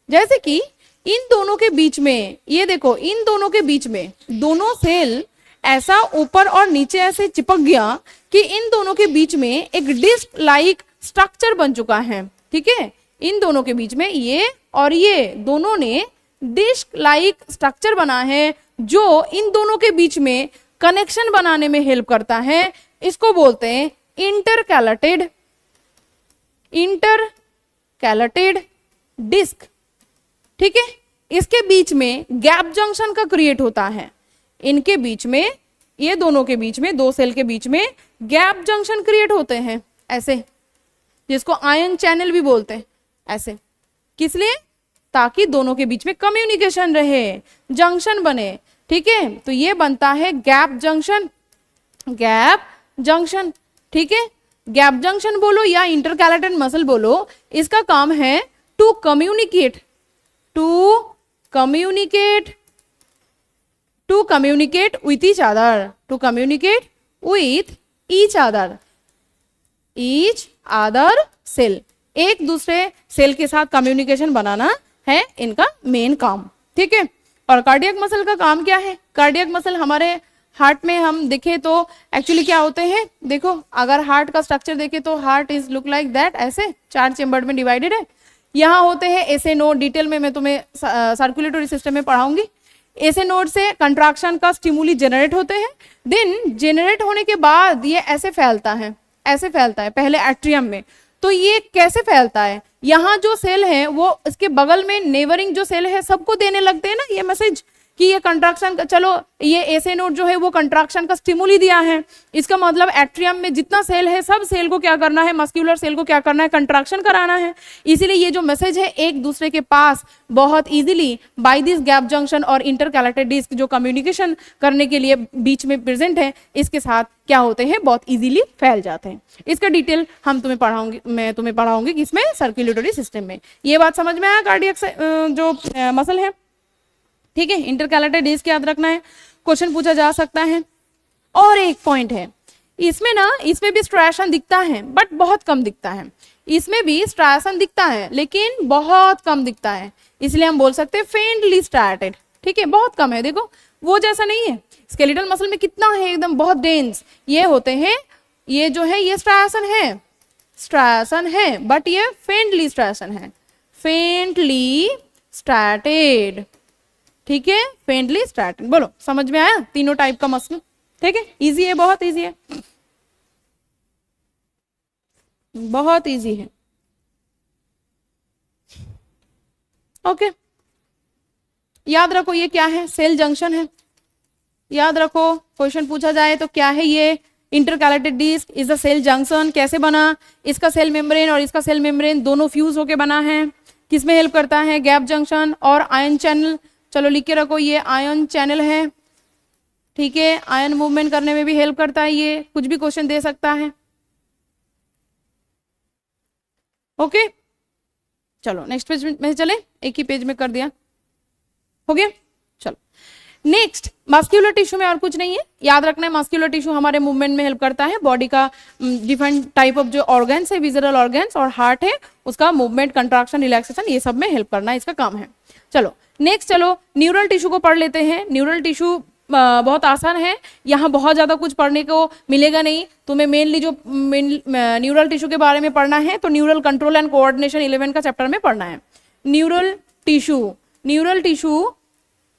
जैसे कि इन दोनों के बीच में, ये देखो इन दोनों के बीच में दोनों सेल ऐसा ऊपर और नीचे ऐसे चिपक गया कि इन दोनों के बीच में एक डिस्क लाइक स्ट्रक्चर बन चुका है, ठीक है। इन दोनों के बीच में ये और ये दोनों ने डिस्क लाइक स्ट्रक्चर बना है, जो इन दोनों के बीच में कनेक्शन बनाने में हेल्प करता है। इसको बोलते हैं इंटरकैलेटेड डिस्क, ठीक है। इसके बीच में गैप जंक्शन का क्रिएट होता है, इनके बीच में, ये दोनों के बीच में, दो सेल के बीच में गैप जंक्शन क्रिएट होते हैं ऐसे, जिसको आयन चैनल भी बोलते हैं ऐसे, किस लिए, ताकि दोनों के बीच में कम्युनिकेशन रहे, जंक्शन बने, ठीक है। तो ये बनता है गैप जंक्शन, ठीक है। गैप जंक्शन बोलो या इंटरकैलेटेड मसल बोलो, इसका काम है to communicate with each other, each other cell, एक दूसरे सेल के साथ कम्युनिकेशन बनाना है इनका मेन काम, ठीक है। और कार्डियक मसल का काम क्या है, कार्डियक मसल हमारे हार्ट में हम देखें तो एक्चुअली क्या होते हैं, देखो अगर हार्ट का स्ट्रक्चर देखें तो heart is look like that, ऐसे 4 चेम्बर में डिवाइडेड है। यहाँ होते हैं ऐसे नोड, डिटेल में मैं तुम्हें सर्कुलेटरी सिस्टम में पढ़ाऊंगी। ऐसे नोड से कंट्रैक्शन का स्टिमुली जनरेट होते हैं, देन जनरेट होने के बाद ये ऐसे फैलता है पहले एट्रियम में। तो ये कैसे फैलता है, यहाँ जो सेल है वो इसके बगल में नेबरिंग जो सेल है सबको देने लगते हैं ना ये मैसेज कि ये कंट्रैक्शन का, चलो ये ऐसे नोड जो है वो कंट्रैक्शन का स्टिमुली दिया है, इसका मतलब एट्रियम में जितना सेल है सब सेल को क्या करना है, मस्कुलर सेल को क्या करना है, कंट्रैक्शन कराना है। इसीलिए ये जो मैसेज है एक दूसरे के पास बहुत easily by this gap junction और इंटरकैलेटेड डिस्क जो कम्युनिकेशन करने के लिए बीच में प्रेजेंट है, इसके साथ क्या होते हैं, बहुत इजीली फैल जाते हैं। इसका डिटेल मैं तुम्हें पढ़ाऊंगी किसमें, सर्कुलेटरी सिस्टम में। ये बात समझ में आया, कार्डियक जो मसल है, ठीक है। इंटरकैलेटेड डिस्क याद रखना है, क्वेश्चन पूछा जा सकता है। और एक पॉइंट है इसमें भी स्ट्राइएशन दिखता है बट बहुत कम दिखता है, इसमें भी स्ट्राइएशन दिखता है लेकिन बहुत कम दिखता है, इसलिए हम बोल सकते हैं फेंटली स्ट्राइएटेड, ठीक है, बहुत कम है। देखो वो जैसा नहीं है, स्केलेटल मसल में कितना है, एकदम बहुत डेंस ये होते हैं, ये जो है ये स्ट्राइएशन है, स्ट्राइएशन है, बट ये फेंटली स्ट्राइएशन है, फेंटली स्ट्रैटेड, ठीक है, फेंटली स्ट्रैटेड। बोलो समझ में आया तीनों टाइप का मस्ल, ठीक है, इजी है, बहुत इजी है, बहुत इजी है। ओके, याद रखो ये क्या है, सेल जंक्शन है, याद रखो, क्वेश्चन पूछा जाए तो क्या है ये, intercalated disc is the cell junction. कैसे बना, इसका सेल मेम्ब्रेन और इसका सेल मेम्ब्रेन दोनों फ्यूज होके बना है, किसमें हेल्प करता है, गैप जंक्शन और आयन चैनल। चलो लिख के रखो, ये आयन चैनल है, ठीक है, आयन मूवमेंट करने में भी हेल्प करता है, ये कुछ भी क्वेश्चन दे सकता है। ओके, चलो नेक्स्ट पेज में चले, एक ही पेज में कर दिया, हो गया। चलो नेक्स्ट, मस्क्यूलर टिश्यू में और कुछ नहीं है, याद रखना है मस्क्यूलर टिश्यू हमारे मूवमेंट में हेल्प करता है, बॉडी का डिफरेंट टाइप ऑफ जो ऑर्गन्स है, विजरल ऑर्गन्स और हार्ट है, उसका मूवमेंट, कंट्रैक्शन, रिलैक्सेशन, ये सब में हेल्प करना इसका काम है। चलो नेक्स्ट, चलो न्यूरल टिश्यू को पढ़ लेते हैं। न्यूरल टिश्यू बहुत आसान है, यहाँ बहुत ज़्यादा कुछ पढ़ने को मिलेगा नहीं तुम्हें, मेनली जो न्यूरल टिश्यू के बारे में पढ़ना है तो न्यूरल कंट्रोल एंड कोऑर्डिनेशन 11 का चैप्टर में पढ़ना है। न्यूरल टिश्यू, न्यूरल टिश्यू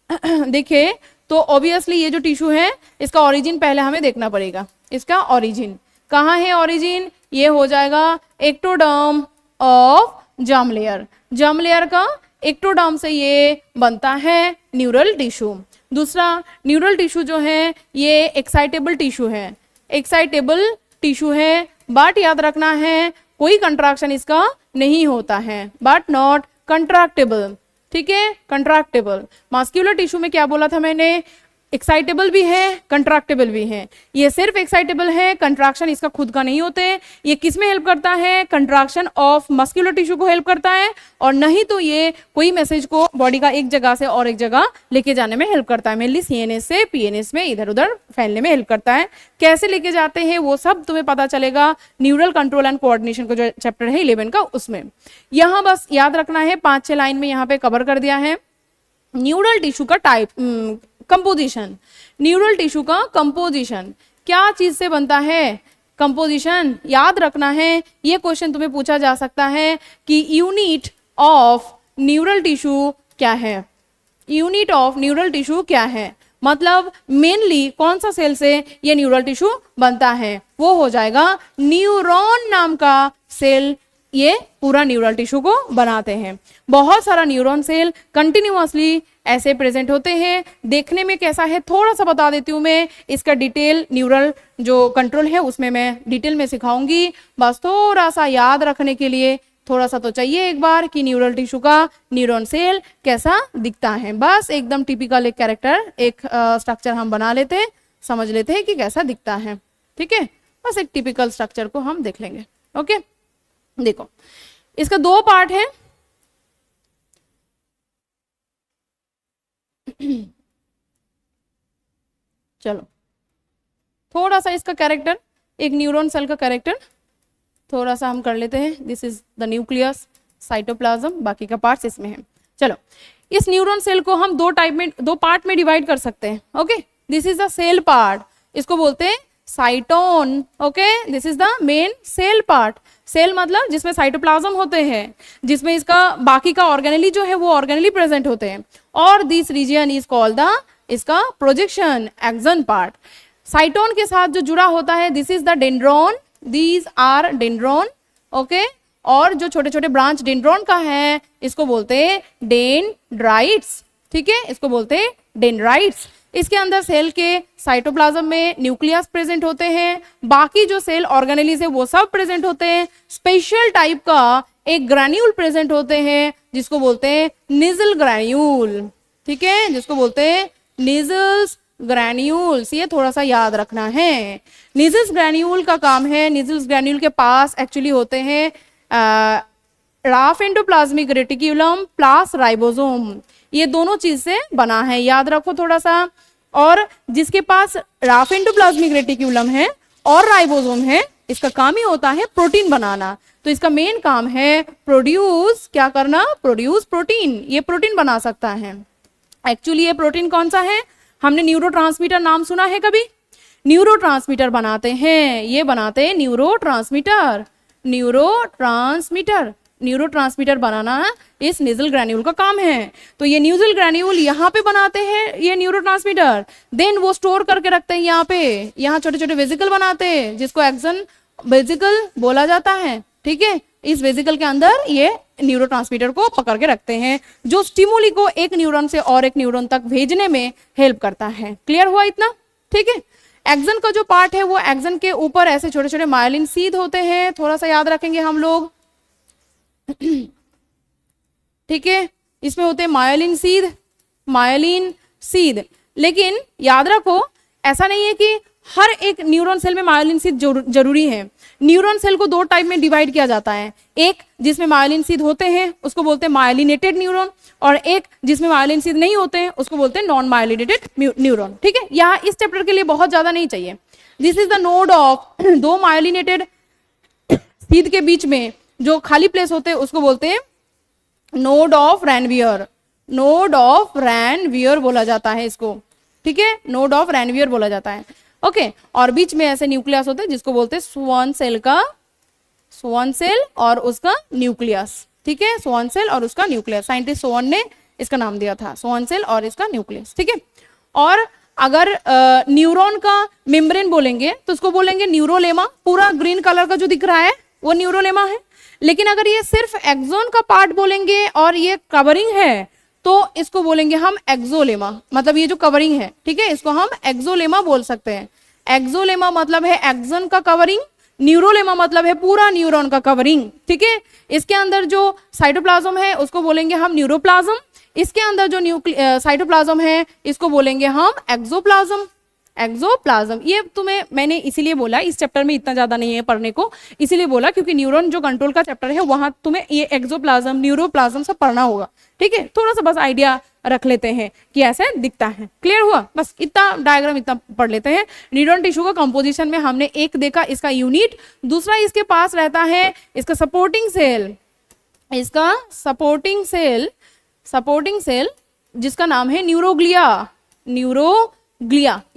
देखिए तो ऑब्वियसली ये जो टिश्यू है इसका ओरिजिन पहले हमें देखना पड़ेगा, इसका ओरिजिन कहाँ है, ओरिजिन ये हो जाएगा ectoderm of germ layer, germ layer का एक्टोडर्म से ये बनता है न्यूरल टिश्यू। दूसरा, न्यूरल टिश्यू जो है ये एक्साइटेबल टिश्यू है, एक्साइटेबल टिश्यू है, बट याद रखना है कोई कंट्रैक्शन इसका नहीं होता है, बट नॉट कंट्रैक्टेबल, ठीक है, कंट्रैक्टेबल। मस्क्यूलर टिश्यू में क्या बोला था मैंने, एक्साइटेबल भी है, कंट्रैक्टेबल भी है, ये सिर्फ एक्साइटेबल है, कंट्रैक्शन इसका खुद का नहीं होते। ये किस में हेल्प करता है, कंट्रैक्शन ऑफ मस्क्यूलर टिश्यू को हेल्प करता है, और नहीं तो ये कोई मैसेज को बॉडी का एक जगह से और एक जगह लेके जाने में हेल्प करता है, मेनली सीएनएस से पीएनएस में इधर उधर फैलने में हेल्प करता है। कैसे लेके जाते हैं वो सब तुम्हें पता चलेगा न्यूरल कंट्रोल एंड कोऑर्डिनेशन का जो चैप्टर है 11 का, उसमें। यहाँ बस याद रखना है 5-6 लाइन में यहाँ पे कवर कर दिया है। न्यूरल टिश्यू का टाइप, कंपोजिशन, न्यूरल टिश्यू का कंपोजिशन क्या चीज से बनता है, कंपोजिशन याद रखना है। ये क्वेश्चन तुम्हें पूछा जा सकता है कि यूनिट ऑफ न्यूरल टिश्यू क्या है, यूनिट ऑफ न्यूरल टिश्यू क्या है, मतलब मेनली कौन सा सेल से ये न्यूरल टिश्यू बनता है, वो हो जाएगा न्यूरॉन नाम का सेल, ये पूरा न्यूरल टिश्यू को बनाते हैं। बहुत सारा न्यूरॉन सेल कंटिन्यूअसली ऐसे प्रेजेंट होते हैं। देखने में कैसा है थोड़ा सा बता देती हूँ मैं, इसका डिटेल न्यूरल जो कंट्रोल है उसमें मैं डिटेल में सिखाऊंगी, बस थोड़ा सा याद रखने के लिए थोड़ा सा तो चाहिए एक बार कि न्यूरल टिश्यू का न्यूरॉन सेल कैसा दिखता है, बस एकदम टिपिकल एक कैरेक्टर, एक स्ट्रक्चर हम बना लेते हैं, समझ लेते हैं कि कैसा दिखता है, ठीक है, बस एक टिपिकल स्ट्रक्चर को हम देख लेंगे। ओके, देखो इसका 2 पार्ट है, चलो थोड़ा सा इसका कैरेक्टर, एक न्यूरॉन सेल का कैरेक्टर थोड़ा सा हम कर लेते हैं। This is the nucleus, cytoplasm, बाकी का पार्ट्स इसमें है। चलो इस न्यूरॉन सेल को हम 2 पार्ट में डिवाइड कर सकते हैं। Okay, this is the cell part, इसको बोलते हैं cyton. Okay, this is the main cell part, cell मतलब जिसमें साइटोप्लाज्म होते हैं, जिसमें इसका बाकी का ऑर्गेनेली जो है वो ऑर्गेनेली प्रेजेंट होते हैं, और this region is called the इसका प्रोजेक्शन एक्सन पार्ट। साइटोन के साथ जो जुड़ा होता है this is the dendron, these are dendron. Okay, और जो छोटे छोटे ब्रांच डेंड्रॉन का है इसको बोलते हैं डेंड्राइट्स, ठीक है, इसको बोलते हैं डेंड्राइट्स। इसके अंदर सेल के साइटोप्लाज्म में न्यूक्लियस प्रेजेंट होते हैं, बाकी जो सेल ऑर्गेनेलीज है वो सब प्रेजेंट होते हैं। स्पेशल टाइप का एक ग्रैन्यूल प्रेजेंट होते हैं जिसको बोलते हैं निजल ग्रैन्यूल, ठीक है, जिसको बोलते हैं निजल्स ग्रैन्यूल्स, ये थोड़ा सा याद रखना है। निजल्स ग्रैन्यूल का काम है, निजल्स ग्रैन्यूल के पास एक्चुअली होते हैं rough endoplasmic reticulum plus ribosome, ये दोनों चीज से बना है, याद रखो थोड़ा सा। और जिसके पास राफ एंडोप्लाज्मिक रेटिक्यूलम है और राइबोसोम है, इसका काम ही होता है प्रोटीन बनाना, तो इसका मेन काम है प्रोड्यूस, क्या करना, प्रोड्यूस प्रोटीन, ये प्रोटीन बना सकता है। एक्चुअली ये प्रोटीन कौन सा है, हमने न्यूरोट्रांसमीटर नाम सुना है कभी, न्यूरोट्रांसमीटर बनाते हैं, ये बनाते हैं न्यूरोट्रांसमीटर, न्यूरोट्रांसमीटर बनाना इस नेजल ग्रैन्यूल का काम है। तो ये न्यूजल ग्रैन्यूल यहाँ पे बनाते हैं ये न्यूरोट्रांसमीटर, देन वो स्टोर करके रखते हैं यहाँ पे, यहाँ छोटे छोटे वेसिकल बनाते हैं जिसको एक्सन वेसिकल बोला जाता है। ठीक है, इस वेसिकल के अंदर ये न्यूरोट्रांसमीटर को पकड़ के रखते हैं जो स्टिमुली को एक न्यूरॉन से और एक न्यूरॉन तक भेजने में हेल्प करता है। क्लियर हुआ इतना? ठीक है, एक्सन का जो पार्ट है वो एक्सन के ऊपर ऐसे छोटे छोटे मायलिन सीध होते हैं, थोड़ा सा याद रखेंगे हम लोग। ठीक है, इसमें होते हैं मायलिन सीध। लेकिन याद रखो ऐसा नहीं है कि हर एक न्यूरॉन सेल में मायोलिन सीध जरूरी है। न्यूरॉन सेल को दो टाइप में डिवाइड किया जाता है, एक जिसमें मायोलिन सीध होते हैं उसको बोलते हैं मायोलिनेटेड न्यूरॉन, और एक जिसमें मायोलिन सीध नहीं होते हैं उसको बोलते हैं नॉन मायोलिनेटेड न्यूरॉन। ठीक है, यहाँ इस चैप्टर के लिए बहुत ज्यादा नहीं चाहिए। This is the node of दो मायोलिनेटेड सीध के बीच में जो खाली प्लेस होते हैं उसको बोलते हैं node of Ranvier. Node of Ranvier बोला जाता है इसको। ठीक है, नोड ऑफ रैनवियर बोला जाता है। ओके, और बीच में ऐसे न्यूक्लियस होते हैं जिसको बोलते हैं स्वान सेल और उसका न्यूक्लियस। ठीक है, स्वान सेल और उसका न्यूक्लियस, साइंटिस्ट स्वान ने इसका नाम दिया था, स्वान सेल और इसका न्यूक्लियस। ठीक है, और अगर न्यूरॉन का मेम्ब्रेन बोलेंगे तो उसको बोलेंगे न्यूरोलेमा। पूरा ग्रीन कलर का जो दिख रहा है वो न्यूरोलेमा है। लेकिन अगर ये सिर्फ एक्सोन का पार्ट बोलेंगे और ये कवरिंग है तो इसको बोलेंगे हम एक्सोलेमा, मतलब ये जो कवरिंग है। ठीक है, इसको हम एक्सोलेमा बोल सकते हैं। एक्सोलेमा मतलब है एक्सोन का कवरिंग, न्यूरोलेमा मतलब है पूरा न्यूरॉन का कवरिंग। ठीक है, इसके अंदर जो साइटोप्लाज्म है उसको बोलेंगे हम न्यूरोप्लाज्म, इसके अंदर जो साइटोप्लाज्म है इसको बोलेंगे हम एक्सोप्लाज्म। ये तुम्हें मैंने इसीलिए बोला, इस चैप्टर में इतना ज्यादा नहीं है पढ़ने को, इसीलिए बोला क्योंकि न्यूरॉन जो कंट्रोल का चैप्टर है वहां तुम्हें ये एक्सोप्लाज्म न्यूरोप्लाज्म सब पढ़ना होगा। ठीक है, थोड़ा सा बस आइडिया रख लेते हैं कि ऐसे दिखता है। क्लियर हुआ? बस इतना डायग्राम इतना पढ़ लेते हैं। न्यूरॉन टिश्यू का कंपोजिशन में हमने एक देखा इसका यूनिट, दूसरा इसके पास रहता है इसका सपोर्टिंग सेल जिसका नाम है न्यूरोग्लिया।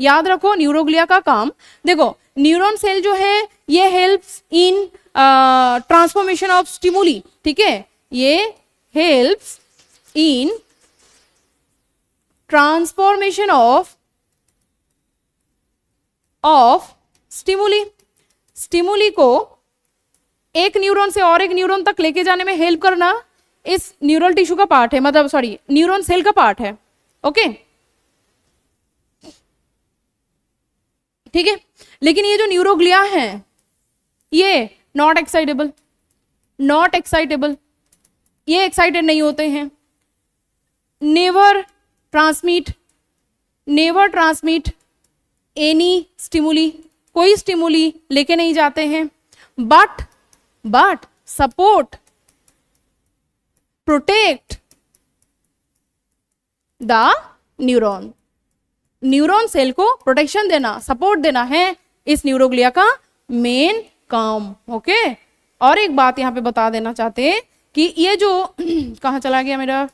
याद रखो न्यूरोग्लिया का काम, देखो न्यूरॉन सेल जो है ये helps in transformation of stimuli. ठीक है, ये helps in transformation of stimuli को एक न्यूरॉन से और एक न्यूरॉन तक लेके जाने में हेल्प करना इस न्यूरल टिश्यू का पार्ट है, मतलब सॉरी न्यूरॉन सेल का पार्ट है। ओके, ठीक है, लेकिन ये जो न्यूरोग्लिया है ये नॉट एक्साइटेबल, ये एक्साइटेड नहीं होते हैं, नेवर ट्रांसमिट एनी स्टिमुली, कोई स्टिमुली लेके नहीं जाते हैं, but support protect the neuron cell को प्रोटेक्शन देना, सपोर्ट देना है इस न्यूरोग्लिया का मेन काम। ओके, और एक बात यहां पे बता देना चाहते हैं कि ये जो कहां चला गया मेरा,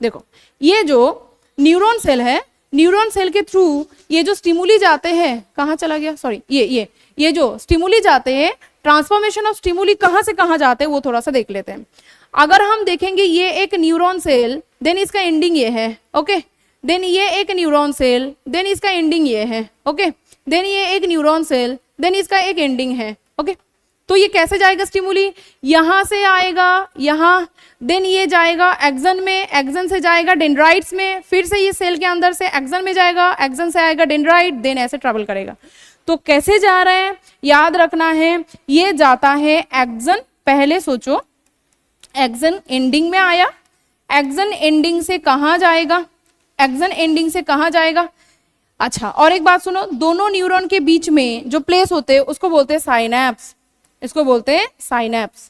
देखो ये जो न्यूरॉन सेल है, न्यूरॉन सेल के थ्रू ये जो स्टिमुली जाते हैं, कहां चला गया, सॉरी ये जो स्टिमुली जाते हैं, ट्रांसफॉर्मेशन ऑफ स्टिमुली कहां से कहां जाते हैं वो थोड़ा सा देख लेते हैं। अगर हम देखेंगे ये एक न्यूरॉन सेल, देन इसका एंडिंग ये है। ओके, देन ये एक न्यूरॉन सेल, देन इसका एंडिंग ये है। ओके, देन ये एक न्यूरॉन सेल, देन इसका एक एंडिंग है। ओके, तो ये कैसे जाएगा स्टिमुली, यहां से आएगा यहां, देन ये जाएगा एक्सन में, एक्सन से जाएगा डेंड्राइट्स में, फिर से ये सेल के अंदर से एक्सन में जाएगा, एक्सन से आएगा डेंड्राइट, देन ऐसे ट्रेवल करेगा। तो कैसे जा रहे हैं याद रखना है, ये जाता है एक्सन, पहले सोचो एक्सन एंडिंग में आया, एक्सन एंडिंग से कहां जाएगा, अच्छा और एक बात सुनो, दोनों न्यूरॉन के बीच में जो प्लेस होते हैं उसको बोलते हैं साइनैप्स, इसको बोलते हैं साइनैप्स।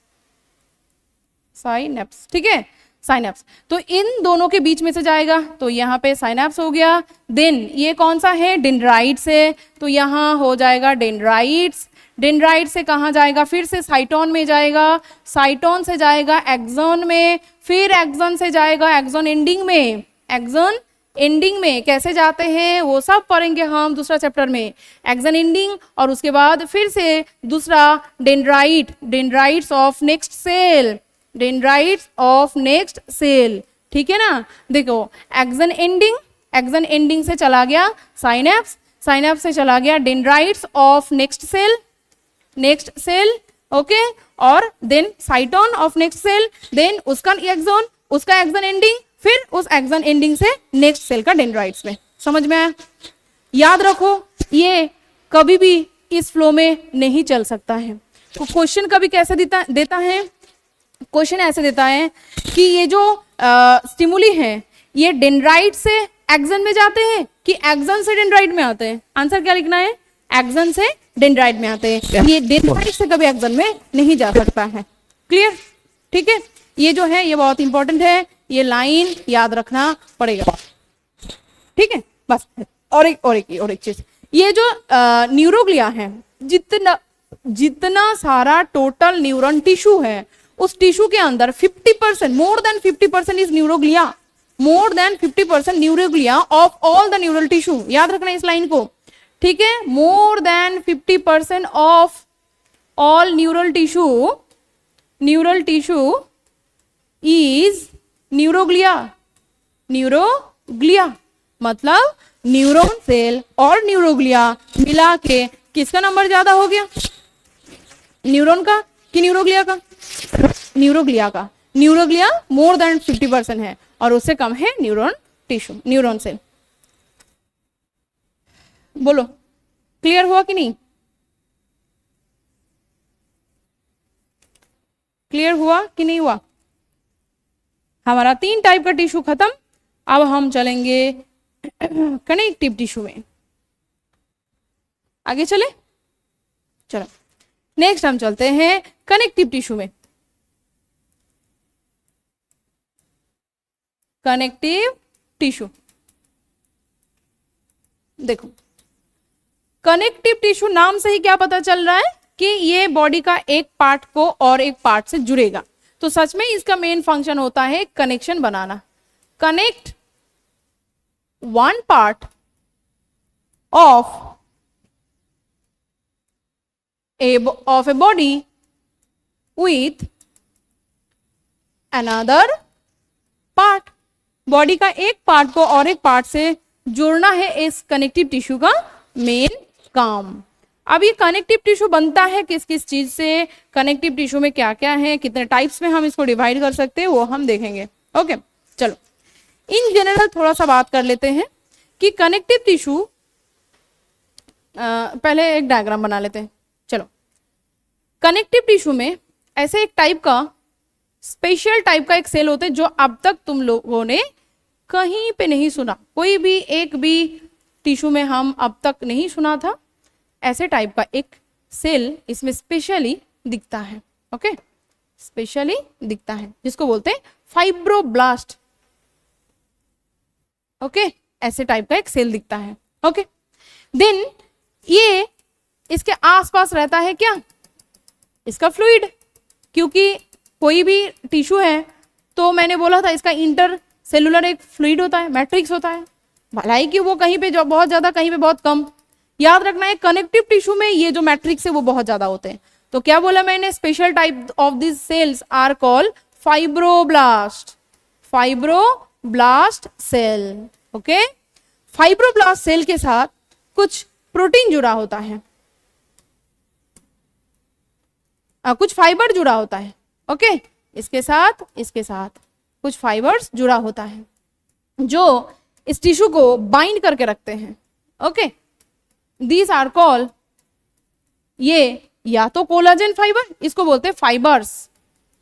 ठीक है, साइनैप्स। तो इन दोनों के बीच में से जाएगा, तो यहाँ पे साइनैप्स हो गया। देन ये कौन सा है, डेंड्राइट्स है, तो यहाँ हो जाएगा डेंड्राइट्स। डेंड्राइट से कहाँ जाएगा, फिर से साइटोन में जाएगा, साइटोन से जाएगा एक्सोन में, फिर एक्सोन से जाएगा एक्सोन एंडिंग में, एक्सोन एंडिंग में कैसे जाते हैं वो सब पढ़ेंगे हम दूसरा चैप्टर में, एक्सन एंडिंग, और उसके बाद फिर से दूसरा dendrite, dendrites of next cell, dendrites of next cell, ठीक है ना। देखो एक्सन एंडिंग, एक्सन एंडिंग से चला गया साइनेप्स, साइनेप्स से चला गया dendrites of next cell, next cell, okay, और then cyton of next cell, then उसका एक्सोन, उसका एक्सन एंडिंग, फिर उस एक्सन एंडिंग से नेक्स्ट सेल का डेंड्राइट्स में। समझ में आया? याद रखो ये कभी भी इस फ्लो में नहीं चल सकता है। तो क्वेश्चन कभी कैसे देता है, क्वेश्चन ऐसे देता है कि ये जो स्टिमुली है ये डेंड्राइट से एक्सन में जाते हैं कि एक्सन से डेंड्राइट में आते हैं। आंसर क्या लिखना है? एक्सन से डेंड्राइट में आते हैं। ये डेंड्राइट से कभी एक्सन में नहीं जा सकता है। क्लियर? ठीक है, ये जो है ये बहुत इंपॉर्टेंट है, ये लाइन याद रखना पड़ेगा। ठीक है, बस। और एक चीज, ये जो न्यूरोग्लिया है, जितना सारा टोटल न्यूरॉन टिश्यू है उस टिश्यू के अंदर 50%, more than 50% is neuroglia, more than 50% neuroglia of all the neural tissue. याद रखना इस लाइन को, ठीक है। More than 50% of all neural tissue is neuroglia. Neuroglia मतलब न्यूरॉन सेल और न्यूरोग्लिया मिला के किसका नंबर ज्यादा हो गया? न्यूरॉन का कि न्यूरोग्लिया का? न्यूरोग्लिया का। न्यूरोग्लिया मोर देन 50% है और उससे कम है न्यूरॉन टिश्यू, न्यूरॉन सेल। बोलो क्लियर हुआ कि नहीं? क्लियर हुआ कि नहीं हुआ? हमारा 3 टाइप का टिश्यू खत्म। अब हम चलेंगे कनेक्टिव टिश्यू में। आगे चले, चलो नेक्स्ट हम चलते हैं कनेक्टिव टिश्यू में। कनेक्टिव टिश्यू, देखो कनेक्टिव टिश्यू नाम से ही क्या पता चल रहा है कि ये बॉडी का एक पार्ट को और एक पार्ट से जुड़ेगा। तो सच में इसका मेन फंक्शन होता है connection banana. Connect one part of a body with another part. Body का एक पार्ट को और एक पार्ट से जोड़ना है इस कनेक्टिव टिश्यू का मेन काम। अब ये कनेक्टिव टिश्यू बनता है किस किस चीज से, कनेक्टिव टिश्यू में क्या क्या है, कितने टाइप्स में हम इसको डिवाइड कर सकते हैं वो हम देखेंगे। ओके, चलो इन जनरल थोड़ा सा बात कर लेते हैं कि कनेक्टिव टिश्यू, पहले एक डायग्राम बना लेते हैं। चलो, कनेक्टिव टिश्यू में ऐसे एक टाइप का स्पेशल टाइप का एक सेल होता है जो अब तक तुम लोगों ने कहीं पे नहीं सुना, कोई भी एक भी टिश्यू में हम अब तक नहीं सुना था। ऐसे टाइप का एक सेल इसमें स्पेशली दिखता है। ओके, स्पेशली दिखता है जिसको बोलते हैं फाइब्रोब्लास्ट। ओके, ऐसे टाइप का एक सेल दिखता है। ओके, देन ये इसके आसपास रहता है क्या? इसका फ्लूइड, क्योंकि कोई भी टिश्यू है तो मैंने बोला था इसका इंटर सेलुलर एक फ्लूइड होता है, मैट्रिक्स होता है, भलाई कि वो कहीं पे जो बहुत ज्यादा कहीं पे बहुत कम। याद रखना है कनेक्टिव टिश्यू में ये जो मैट्रिक्स है वो बहुत ज्यादा होते हैं। तो क्या बोला मैंने? Special type of this cells are called fibroblast, fibroblast cell. Okay, fibroblast cell के साथ कुछ प्रोटीन जुड़ा होता है, कुछ फाइबर जुड़ा होता है। ओके, इसके साथ कुछ फाइबर्स जुड़ा होता है जो इस टिश्यू को बाइंड करके रखते हैं। ओके, दीज आर कॉल्ड, ये या तो कोलाजन फाइबर, इसको बोलते हैं फाइबर्स,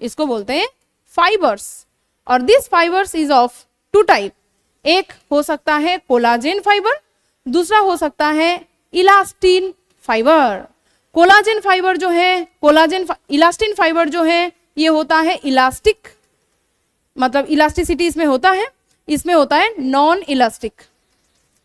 इसको बोलते हैं फाइबर्स। और this fibres is of 2 type. एक हो सकता है कोलाजन फाइबर, दूसरा हो सकता है इलास्टिन फाइबर। कोलाजन फाइबर जो है, इलास्टिन फाइबर जो है ये होता है इलास्टिक, मतलब इलास्टिसिटी इसमें होता है, इसमें होता है नॉन इलास्टिक।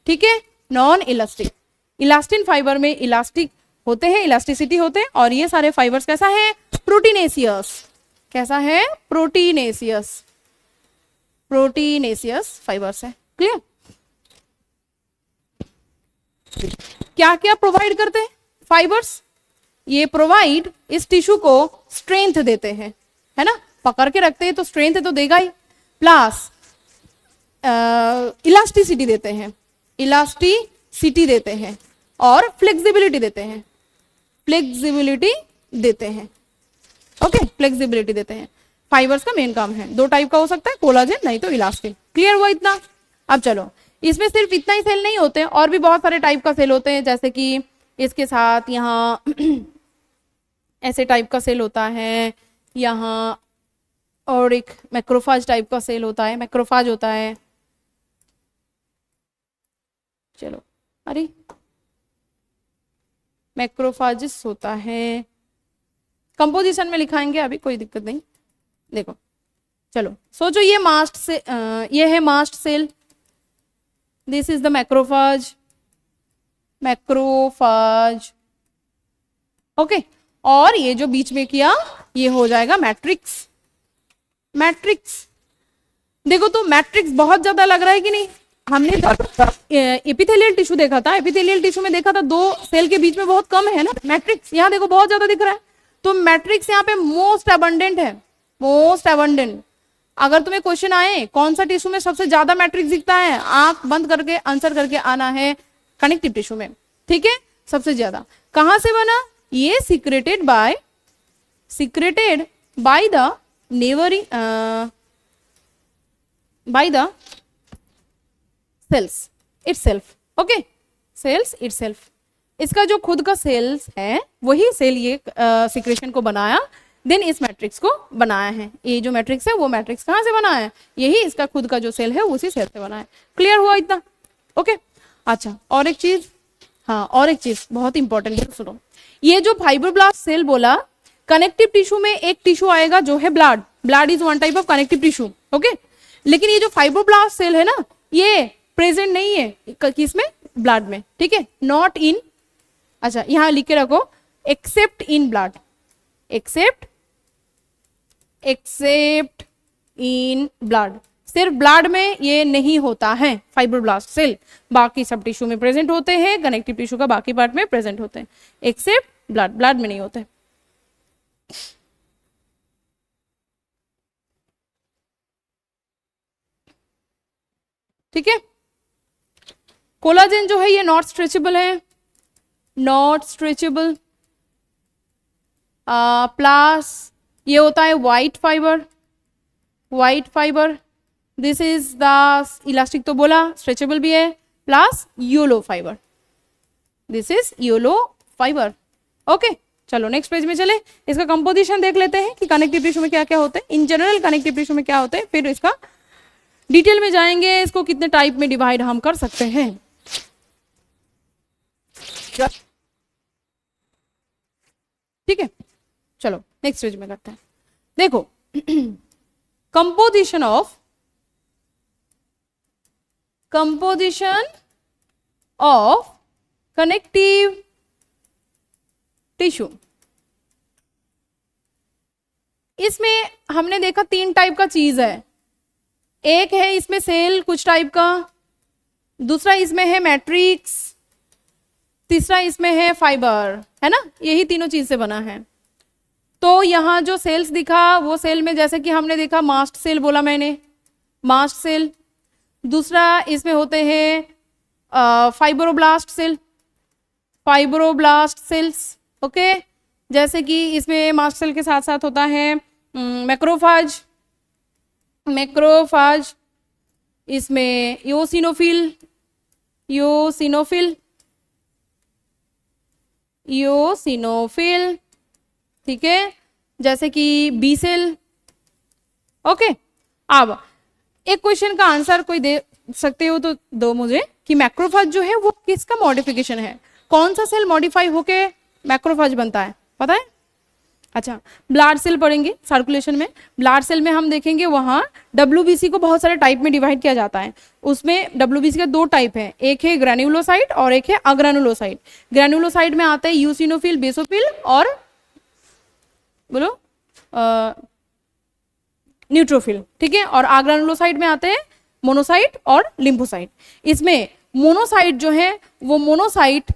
ठीक है, नॉन इलास्टिक। इलास्टिन फाइबर में इलास्टिक होते हैं, इलास्टिसिटी होते हैं, और ये सारे फाइबर्स कैसा है? प्रोटीनेसियस। कैसा है? प्रोटीनेसियस, प्रोटीनेसियस फाइबर्स है। क्लियर? क्या क्या प्रोवाइड करते हैं फाइबर्स? ये प्रोवाइड इस टिश्यू को स्ट्रेंथ देते हैं, है ना, पकड़ के रखते हैं तो स्ट्रेंथ तो देगा ही, प्लस इलास्टिसिटी देते हैं, इलास्टिसिटी देते हैं और फ्लेक्सिबिलिटी देते हैं, फ्लेक्सिबिलिटी देते हैं। ओके, फ्लेक्सिबिलिटी देते हैं। फाइबर्स का मेन काम है, दो टाइप का हो सकता है, कोलाजन नहीं तो इलास्टिन। क्लियर हुआ इतना? अब चलो, इसमें सिर्फ इतना ही सेल नहीं होते हैं, और भी बहुत सारे टाइप का सेल होते हैं, जैसे कि इसके साथ यहाँ ऐसे टाइप का सेल होता है, यहाँ और एक मैक्रोफाज टाइप का सेल होता है, मैक्रोफाज होता है। चलो, अरे मैक्रोफाजिस होता है, कंपोजिशन में लिखाएंगे, अभी कोई दिक्कत नहीं। देखो, चलो सोचो, ये मास्ट से ये है mast cell, this is the macrophage, macrophage. Okay, और ये जो बीच में किया ये हो जाएगा मैट्रिक्स, मैट्रिक्स। देखो तो मैट्रिक्स बहुत ज्यादा लग रहा है कि नहीं? हमने एपिथेलियल टिश्यू देखा था, एपिथेलियल टिश्यू में देखा था दो सेल के बीच में बहुत कम है ना मैट्रिक्स, यहाँ देखो बहुत ज्यादा दिख रहा है। तो मैट्रिक्स यहाँ पे मोस्ट अबंडेंट है, मोस्ट अबंडेंट। अगर तुम्हें क्वेश्चन आए कौन सा टिश्यू में सबसे ज्यादा मैट्रिक्स दिखता है, आंख बंद करके आंसर करके आना है कनेक्टिव टिश्यू में, ठीक है? सबसे ज्यादा कहां से बना? ये secreted by the neighbouring by the cells itself. Okay, cells itself, इसका जो खुद का सेल्स है वही सेल ये सिक्रेशन को बनाया, देन इस मैट्रिक्स को बनाया है। ये जो मैट्रिक्स है वो मैट्रिक्स कहाँ से बना है? यही इसका खुद का जो सेल है उसी सेल से बना है। क्लियर हुआ इतना? ओके, अच्छा, और एक चीज, हाँ और एक चीज बहुत इंपॉर्टेंट है, सुनो। ये जो फाइब्रोब्लास्ट सेल बोला, कनेक्टिव टिश्यू में एक टिश्यू आएगा जो है blood, blood is one type of connective tissue. Okay, लेकिन ये जो फाइब्रोब्लास्ट सेल है ना, ये प्रेजेंट नहीं है किसमें? ब्लड में, ठीक है? नॉट इन, अच्छा यहां लिख के रखो, accept in blood, accept in blood, सिर्फ ब्लड में ये नहीं होता है फाइब्रोब्लास्ट सेल, बाकी सब टिश्यू में प्रेजेंट होते हैं, कनेक्टिव टिश्यू का बाकी पार्ट में प्रेजेंट होते हैं, एक्सेप्ट ब्लड, ब्लड में नहीं होते। ठीक है? कोलाजन जो है ये नॉट स्ट्रेचेबल है, नॉट स्ट्रेचेबल, प्लस ये होता है white fibre, white fibre, this is the elastic तो बोला, स्ट्रेचेबल भी है, plus YOLO fibre, this is YOLO fibre. Okay, चलो नेक्स्ट पेज में चले, इसका कंपोजिशन देख लेते हैं कि कनेक्टिव टिश्यू में क्या क्या होते हैं, इन जनरल कनेक्टिव टिश्यू में क्या होते हैं, फिर इसका डिटेल में जाएंगे, इसको कितने टाइप में डिवाइड हम कर सकते हैं। ठीक है, चलो नेक्स्ट पेज में करते हैं। देखो, कंपोजिशन ऑफ कनेक्टिव टिश्यू, इसमें हमने देखा तीन टाइप का चीज है, एक है इसमें सेल कुछ टाइप का, दूसरा इसमें है मैट्रिक्स, तीसरा इसमें है फाइबर, है ना? यही तीनों चीज से बना है। तो यहाँ जो सेल्स दिखा वो सेल में जैसे कि हमने देखा मास्ट सेल बोला मैंने, मास्ट सेल, दूसरा इसमें होते हैं fibroblast cell, fibroblast cells. Okay, जैसे कि इसमें मास्ट सेल के साथ साथ होता है मैक्रोफाज, मैक्रोफाज, इसमें योसिनोफिल, योसिनोफिल, योसिनोफिल, ठीक है, जैसे कि बी सेल। ओके, अब एक क्वेश्चन का आंसर कोई दे सकते हो तो दो मुझे, कि मैक्रोफाज जो है वो किसका मॉडिफिकेशन है, कौन सा सेल मॉडिफाई होके मैक्रोफाज बनता है, पता है? अच्छा, ब्लड सेल पढ़ेंगे सर्कुलेशन में, ब्लड सेल में हम देखेंगे वहां डब्ल्यूबीसी को बहुत सारे टाइप में डिवाइड किया जाता है, उसमें डब्ल्यूबीसी का दो टाइप है, एक है ग्रैन्युलोसाइट और एक है अग्रैनुलोसाइट। ग्रैन्युलोसाइट में आते हैं यूसिनोफिल, बेसोफिल और बोलो न्यूट्रोफिल, ठीक है, और अग्रैनुलोसाइट में आते हैं मोनोसाइट और लिम्फोसाइट। इसमें मोनोसाइट जो है वो मोनोसाइट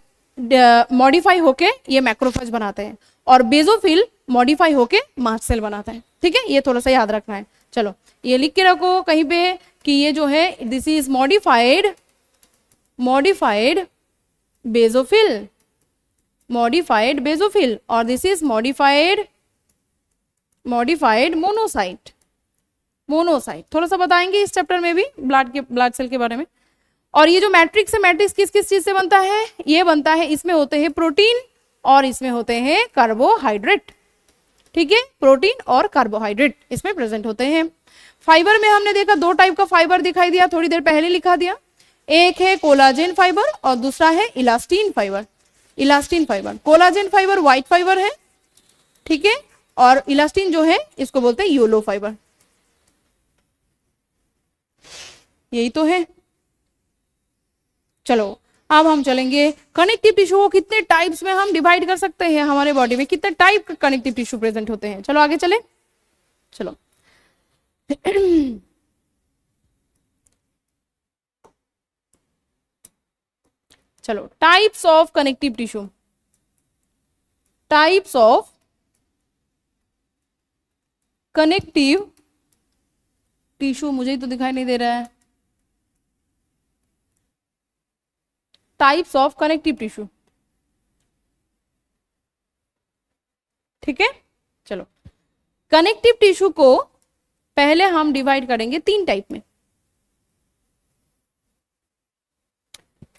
मॉडिफाई होके ये मैक्रोफेज बनाते हैं, और बेजोफिल मॉडिफाई होके मास्ट सेल बनाते हैं। ठीक है, ये थोड़ा सा याद रखना है। चलो ये लिख के रखो कहीं पे कि ये जो है this is modified basophil, modified basophil, और दिस इज मॉडिफाइड मोनोसाइट। थोड़ा सा बताएंगे इस चैप्टर में भी ब्लड सेल के बारे में। और ये जो मैट्रिक्स है, मैट्रिक्स किस किस चीज से बनता है? ये बनता है, इसमें होते हैं प्रोटीन और इसमें होते हैं कार्बोहाइड्रेट। ठीक है, प्रोटीन और कार्बोहाइड्रेट इसमें प्रेजेंट होते हैं। फाइबर में हमने देखा 2 टाइप का फाइबर दिखाई दिया, थोड़ी देर पहले लिखा दिया। एक है कोलाजेन फाइबर और दूसरा है elastin fibre. Collagen fibre white fibre है, ठीक है, और इलास्टिन जो है इसको बोलते हैं येलो फाइबर। यही तो है। चलो अब हम चलेंगे कनेक्टिव टिश्यू को कितने टाइप्स में हम डिवाइड कर सकते हैं, हमारे बॉडी में कितने टाइप के कनेक्टिव टिश्यू प्रेजेंट होते हैं। चलो आगे चले। चलो चलो types of connective tissue. Types of connective tissue, मुझे ही तो दिखाई नहीं दे रहा है। टाइप्स ऑफ कनेक्टिव टिश्यू, ठीक है। चलो कनेक्टिव टिश्यू को पहले हम डिवाइड करेंगे 3 टाइप में।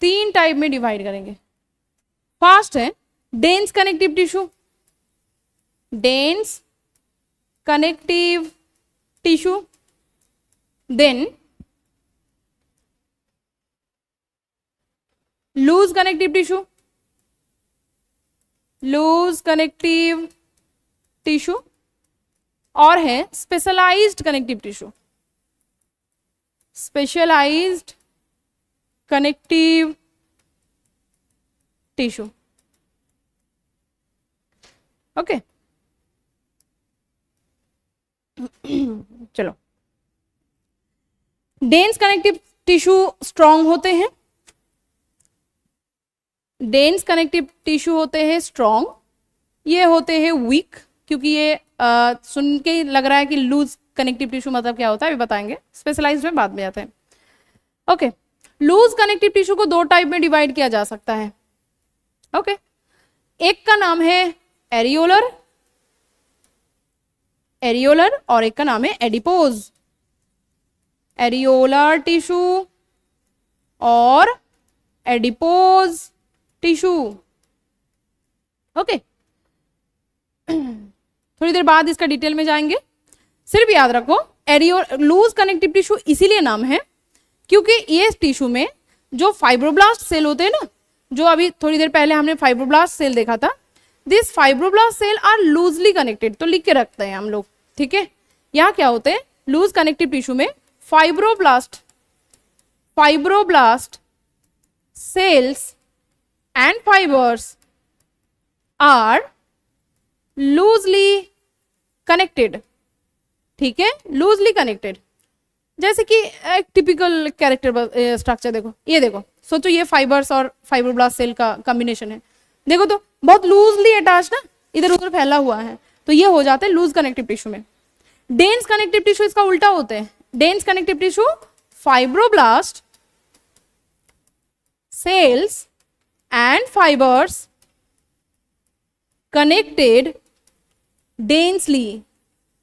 3 टाइप में डिवाइड करेंगे। फर्स्ट है dense connective tissue, dense connective tissue. Then loose connective tissue, loose connective tissue, और है specialized connective tissue, specialized connective tissue. Okay चलो डेंस कनेक्टिव टिश्यू स्ट्रॉन्ग होते हैं, डेंस कनेक्टिव टिश्यू होते हैं स्ट्रॉन्ग, ये होते हैं वीक, क्योंकि ये सुन के लग रहा है कि लूज कनेक्टिव टिश्यू मतलब क्या होता है, अभी बताएंगे। स्पेशलाइज्ड में बाद में जाते हैं। ओके लूज कनेक्टिव टिश्यू को 2 टाइप में डिवाइड किया जा सकता है। ओके एक का नाम है एरियोलर, एरियोलर, और एक का नाम है एडिपोज। एरियोलर टिश्यू और एडिपोज टिश्यू। ओके थोड़ी देर बाद इसका डिटेल में जाएंगे। सिर्फ याद रखो लूज कनेक्टिव टिश्यू इसीलिए नाम है क्योंकि ये टिश्यू में जो फाइब्रोब्लास्ट सेल होते हैं ना, जो अभी थोड़ी देर पहले हमने फाइब्रोब्लास्ट सेल देखा था, this fibroblast cell are loosely connected. तो लिख के रखते हैं हम लोग, ठीक है। यहाँ क्या होते हैं लूज कनेक्टिव टिश्यू में fibroblast sales and fibers are loosely connected, ठीक है, loosely connected। जैसे कि एक टिपिकल कैरेक्टर स्ट्रक्चर देखो, ये देखो, सोचो ये फाइबर्स और फाइब्रोब्लास्ट सेल का कॉम्बिनेशन है, देखो तो बहुत लूजली अटैच ना, इधर उधर फैला हुआ है, तो ये हो जाता है लूज कनेक्टिव टिश्यू में। डेंस कनेक्टिव टिश्यू इसका उल्टा होते हैं। Dense connective tissue fibroblast sales and fibers connected densely,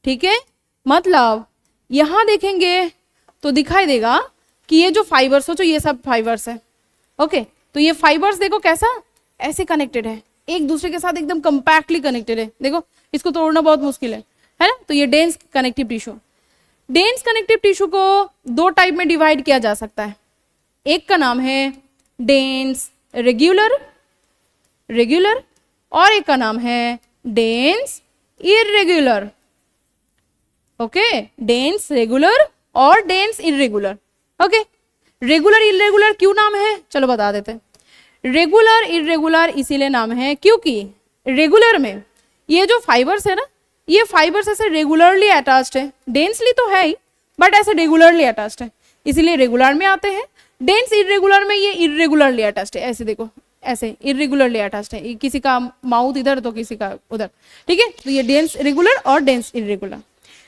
ठीक है। मतलब यहां देखेंगे तो दिखाई देगा कि ये जो फाइबर्स हो, तो ये सब फाइबर्स है। ओके तो ये फाइबर्स देखो कैसा ऐसे कनेक्टेड है, एक दूसरे के साथ एकदम कंपैक्टली कनेक्टेड है, देखो इसको तोड़ना बहुत मुश्किल है ना। तो ये dense connective tissue. Dense connective tissue को 2 टाइप में डिवाइड किया जा सकता है। एक का नाम है डेंस रेगुलर और एक का नाम है dense irregular. Okay dense regular और dense irregular. Okay regular irregular क्यों नाम है, चलो बता देते हैं। रेगुलर इरेगुलर इसीलिए नाम है क्योंकि रेगुलर में ये जो फाइबर्स है ना, ये फाइबर्स ऐसे रेगुलरली अटैच्ड है, डेंसली तो है ही बट ऐसे रेगुलरली अटैच्ड है, इसीलिए रेगुलर में आते हैं। डेंस इरेगुलर में ये इरेगुलरली अटैच्ड है, ऐसे देखो, ऐसे इरेगुलरली अटैच्ड है, किसी का माउथ इधर तो किसी का उधर, ठीक है। तो ये डेंस रेगुलर और डेंस इरेगुलर।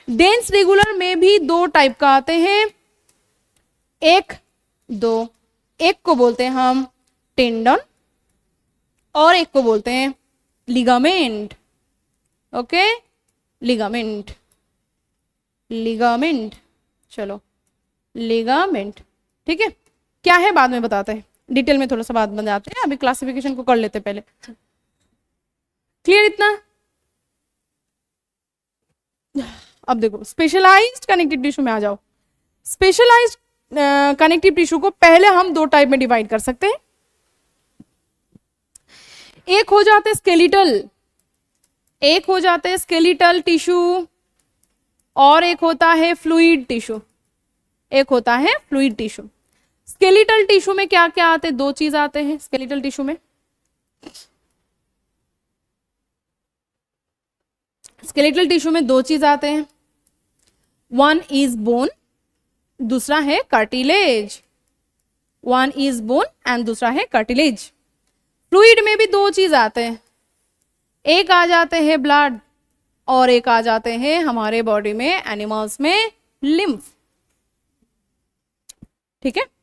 डेंस रेगुलर में भी दो टाइप का आते हैं, एक दो, एक को बोलते हैं हम टेंडन और एक को बोलते हैं लिगामेंट। ओके, लिगामेंट, लिगामेंट, चलो लिगामेंट, ठीक है। क्या है बाद में बताते हैं, डिटेल में थोड़ा सा बाद में जाते हैं, अभी क्लासिफिकेशन को कर लेते हैं पहले। क्लियर इतना? अब देखो स्पेशलाइज्ड कनेक्टिव टिश्यू में आ जाओ। स्पेशलाइज्ड कनेक्टिव टिश्यू को पहले हम दो टाइप में डिवाइड कर सकते हैं। एक हो जाते स्केलिटल, एक हो जाते हैं स्केलिटल टिश्यू और एक होता है फ्लूइड टिश्यू, एक होता है फ्लूइड टिश्यू। स्केलिटल टिश्यू में क्या क्या आते हैं? दो चीज आते हैं स्केलिटल टिश्यू में। स्केलिटल टिश्यू में दो चीज आते हैं, वन इज बोन, दूसरा है cartilage. One is bone and दूसरा है कार्टिलेज। फ्लूइड में भी दो चीज आते हैं, एक आ जाते हैं ब्लड और एक आ जाते हैं हमारे बॉडी में एनिमल्स में लिम्फ, ठीक है।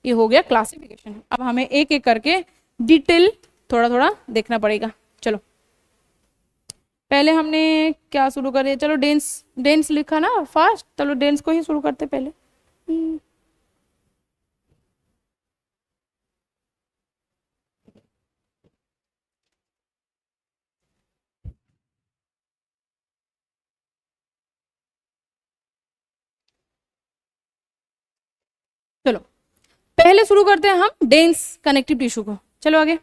ये हो गया क्लासिफिकेशन। अब हमें एक एक करके डिटेल थोड़ा थोड़ा देखना पड़ेगा। चलो पहले हमने क्या शुरू करें, चलो डेंस, डेंस लिखा ना फास्ट, चलो डेंस को ही शुरू करते पहले। चलो पहले शुरू करते हैं हम डेंस कनेक्टिव टिश्यू को। चलो आगे।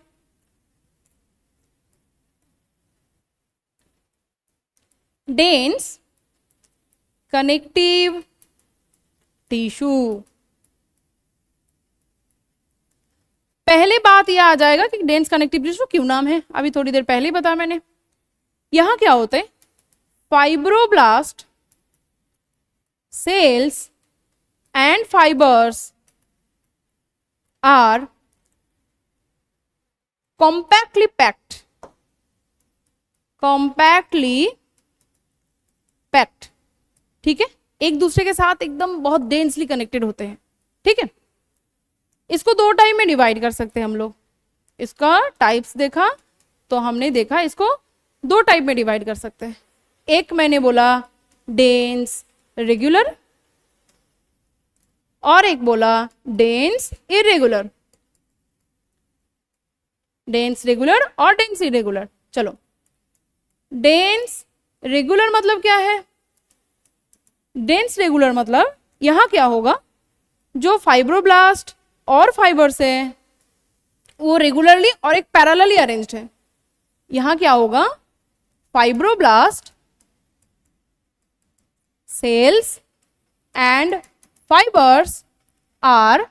डेंस कनेक्टिव टिश्यू, पहले बात यह आ जाएगा कि डेंस कनेक्टिव टिश्यू क्यों नाम है, अभी थोड़ी देर पहले ही बताया मैंने। यहां क्या होते हैं, fibroblast cells and fibres are compactly packed, compactly packed, ठीक है, एक दूसरे के साथ एकदम बहुत डेंसली कनेक्टेड होते हैं, ठीक है। इसको दो टाइप में डिवाइड कर सकते हैं हम लोग। इसका टाइप्स देखा तो हमने देखा इसको दो टाइप में डिवाइड कर सकते हैं। एक मैंने बोला डेंस रेगुलर और एक बोला डेंस इरेगुलर, डेंस रेगुलर और डेंस इरेगुलर। चलो डेंस रेगुलर मतलब क्या है, डेंस रेगुलर मतलब यहां क्या होगा, जो फाइब्रोब्लास्ट और फाइबर्स है वो रेगुलरली और एक पैरेलली अरेंज्ड है। यहां क्या होगा, fibroblast cells and fibres are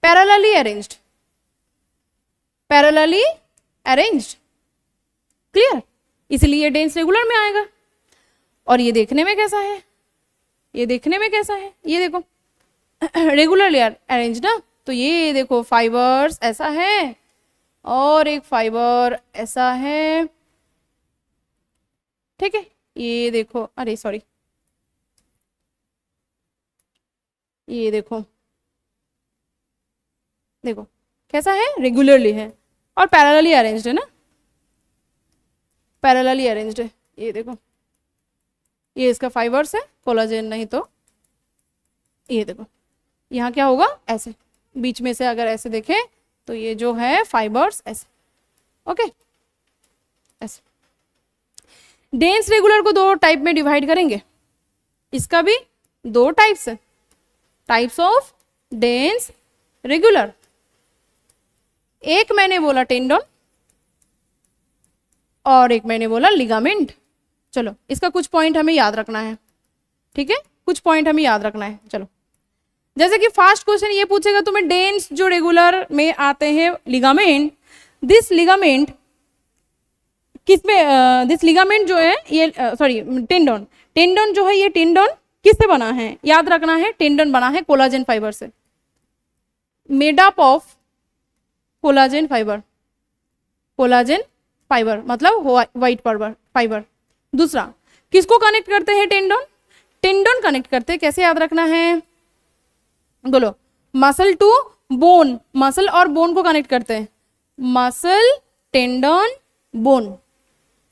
parallelly arranged, parallelly arranged, clear. इसलिए डेंस रेगुलर में आएगा। और ये देखने में कैसा है, ये देखने में कैसा है, ये देखो रेगुलरली अरेंज्ड ना, तो ये देखो फाइबर्स ऐसा है और एक फाइबर ऐसा है, ठीक है। ये देखो, अरे सॉरी, ये देखो, देखो कैसा है, रेगुलरली है और पैरेलली अरेंज्ड है ना, पैरेलली अरेंज्ड है। ये देखो, ये इसका फाइबर्स है, कोलाजेन नहीं तो ये देखो, यहाँ क्या होगा, ऐसे बीच में से अगर ऐसे देखें तो ये जो है फाइबर्स ऐसे, ओके ऐसे। डेंस रेगुलर को दो टाइप में डिवाइड करेंगे, इसका भी दो टाइप्स है, टाइप्स ऑफ डेंस रेगुलर। एक मैंने बोला टेंडन और एक मैंने बोला लिगामेंट। चलो इसका कुछ पॉइंट हमें याद रखना है, ठीक है, कुछ पॉइंट हमें याद रखना है। चलो जैसे कि फर्स्ट क्वेश्चन ये पूछेगा तुम्हें, डेंस जो रेगुलर में आते हैं लिगामेंट, दिस लिगामेंट किसमें दिस लिगामेंट जो है ये सॉरी टेंडन, टेंडन जो है ये टेंडन किससे बना है, याद रखना है, टेंडन बना है कोलाजन फाइबर से, made up of collagen fibre, collagen fibre मतलब व्हाइट फाइबर। दूसरा किसको कनेक्ट करते हैं टेंडन, टेंडन कनेक्ट करते हैं, कैसे याद रखना है, बोलो, मसल टू बोन, मसल और बोन को कनेक्ट करते हैं, मसल टेंडन बोन,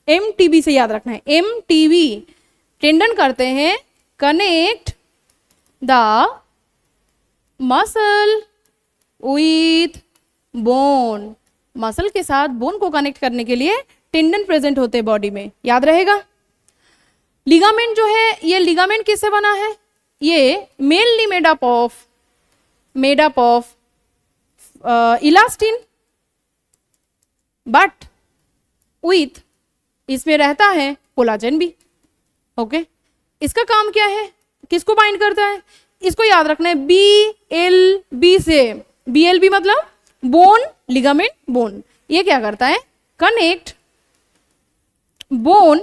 एमटीबी से याद रखना है, एमटीबी, टेंडन करते हैं connect the muscle with bone, muscle के साथ बोन को कनेक्ट करने के लिए टेंडन प्रेजेंट होते हैं बॉडी में, याद रहेगा। लिगामेंट जो है ये लिगामेंट किससे बना है, ये mainly made up of elastin but with इसमें रहता है कोलाजन भी, ओके। इसका काम क्या है, किसको बाइंड करता है, इसको याद रखना है BLB से, BLB मतलब बोन लिगामेंट बोन, ये क्या करता है, connect bone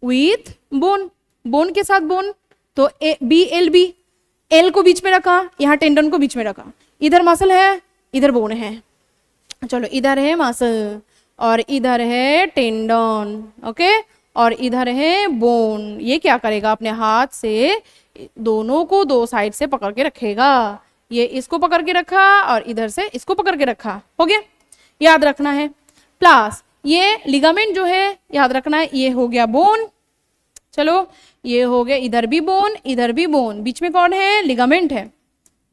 with bone, bone के साथ बोन, तो BLB, एल को बीच में रखा, यहाँ टेंडन को बीच में रखा, इधर मसल है इधर बोन है, चलो इधर है मसल और इधर है टेंडन, ओके, और इधर है बोन, ये क्या करेगा अपने हाथ से दोनों को दो साइड से पकड़ के रखेगा, ये इसको पकड़ के रखा और इधर से इसको पकड़ के रखा, हो गया, याद रखना है। प्लस ये लिगामेंट जो है याद रखना है, ये हो गया बोन, चलो ये हो गया इधर भी बोन इधर भी बोन, बीच में कौन है, लिगामेंट है,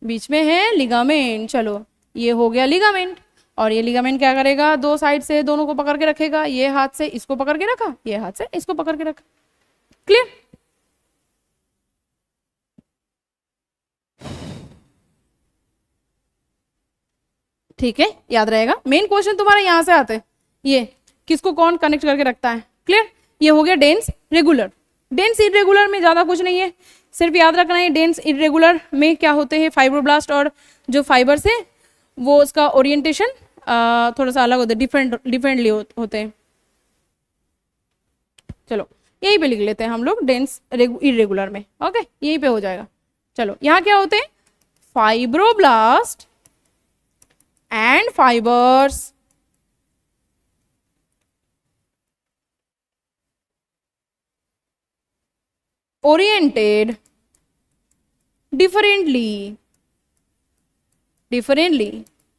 बीच में है लिगामेंट, चलो ये हो गया लिगामेंट, और ये लिगामेंट क्या करेगा, दो साइड से दोनों को पकड़ के रखेगा, ये हाथ से इसको पकड़ के रखा, ये हाथ से इसको पकड़ के रखा, क्लियर। ठीक है, याद रहेगा, मेन क्वेश्चन तुम्हारा यहां से आते हैं, ये किसको कौन कनेक्ट करके रखता है, क्लियर। ये हो गया डेंस रेगुलर, डेंस इरेगुलर में ज्यादा कुछ नहीं है, सिर्फ याद रखना है डेंस इरेगुलर में क्या होते हैं, फाइब्रोब्लास्ट और जो फाइबर्स है वो उसका ओरिएंटेशन थोड़ा सा अलग होता है, डिफरेंटली होते हैं, चलो यहीं पे लिख लेते हैं हम लोग डेंस इरेगुलर में, ओके, यहीं पे हो जाएगा। चलो यहाँ क्या होते हैं, fibroblast and fibres, oriented differently,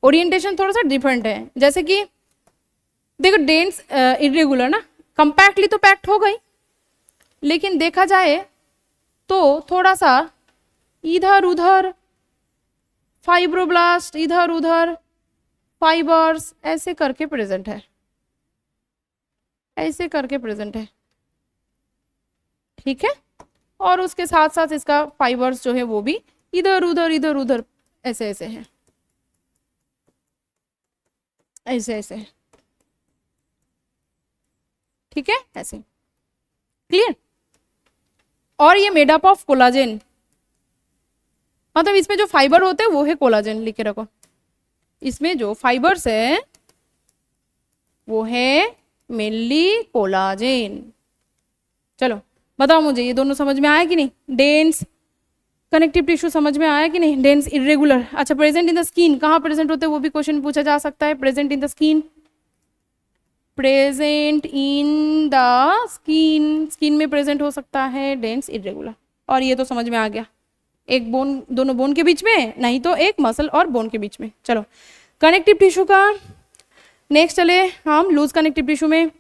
orientation थोड़ा सा डिफरेंट है, जैसे कि देखो डेंस इरेगुलर ना, कंपैक्टली तो पैक्ट हो गई, लेकिन देखा जाए तो थोड़ा सा इधर उधर फाइब्रोब्लास्ट इधर उधर फाइबर्स ऐसे करके प्रेजेंट है, ऐसे करके प्रेजेंट है, ठीक है, और उसके साथ साथ इसका फाइबर्स जो है वो भी इधर उधर ऐसे ऐसे है, ऐसे ऐसे है, ठीक है, ऐसे, क्लियर। और ये मेड अप ऑफ कोलाजेन, मतलब इसमें जो फाइबर होते हैं वो है कोलाजेन, लिख के रखो, इसमें जो फाइबर्स है वो है मेनली कोलाजेन। चलो बताओ मुझे ये दोनों समझ में आया कि नहीं, डेंस कनेक्टिव टिश्यू समझ में आया कि नहीं, डेंस इरेगुलर, अच्छा प्रेजेंट इन द स्किन, कहाँ प्रेजेंट होते हैं वो भी क्वेश्चन पूछा जा सकता है, present in the skin, present in the skin, skin में प्रेजेंट हो सकता है डेंस इरेगुलर, और ये तो समझ में आ गया, एक बोन, दोनों बोन के बीच में, नहीं तो एक मसल और बोन के बीच में। चलो कनेक्टिव टिश्यू का नेक्स्ट चले हम लूज कनेक्टिव टिश्यू में,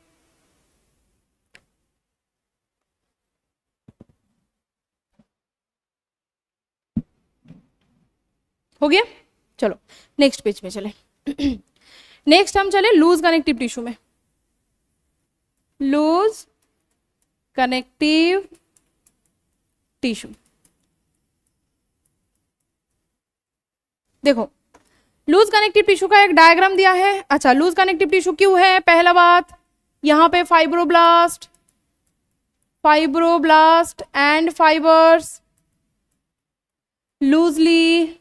हो गया, चलो नेक्स्ट पेज पे चले नेक्स्ट हम चले लूज कनेक्टिव टिश्यू में, लूज कनेक्टिव टिश्यू, देखो लूज कनेक्टिव टिश्यू का एक डायग्राम दिया है। अच्छा लूज कनेक्टिव टिश्यू क्यों है, पहला बात यहां पे fibroblast and fibres loosely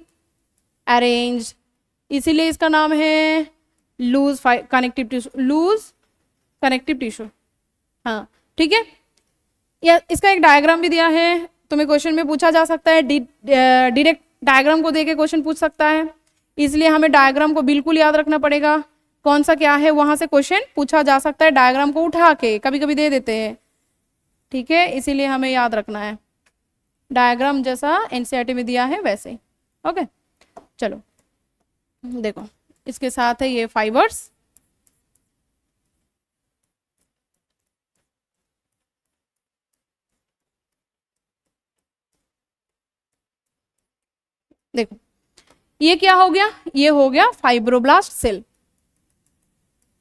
arranged, इसीलिए इसका नाम है loose connective tissue, loose connective tissue, हाँ ठीक है। या इसका एक डायग्राम भी दिया है, तुम्हें क्वेश्चन में पूछा जा सकता है, डायरेक्ट डायग्राम को देके क्वेश्चन पूछ सकता है, इसलिए हमें डायग्राम को बिल्कुल याद रखना पड़ेगा। कौन सा क्या है वहां से क्वेश्चन पूछा जा सकता है, डायग्राम को उठा के कभी कभी दे देते हैं, ठीक है, इसीलिए हमें याद रखना है। डायग्राम जैसा एनसीईआरटी में दिया है वैसे ही, ओके। चलो देखो, इसके साथ है ये फाइबर्स, देखो ये क्या हो गया, ये हो गया फाइब्रोब्लास्ट सेल,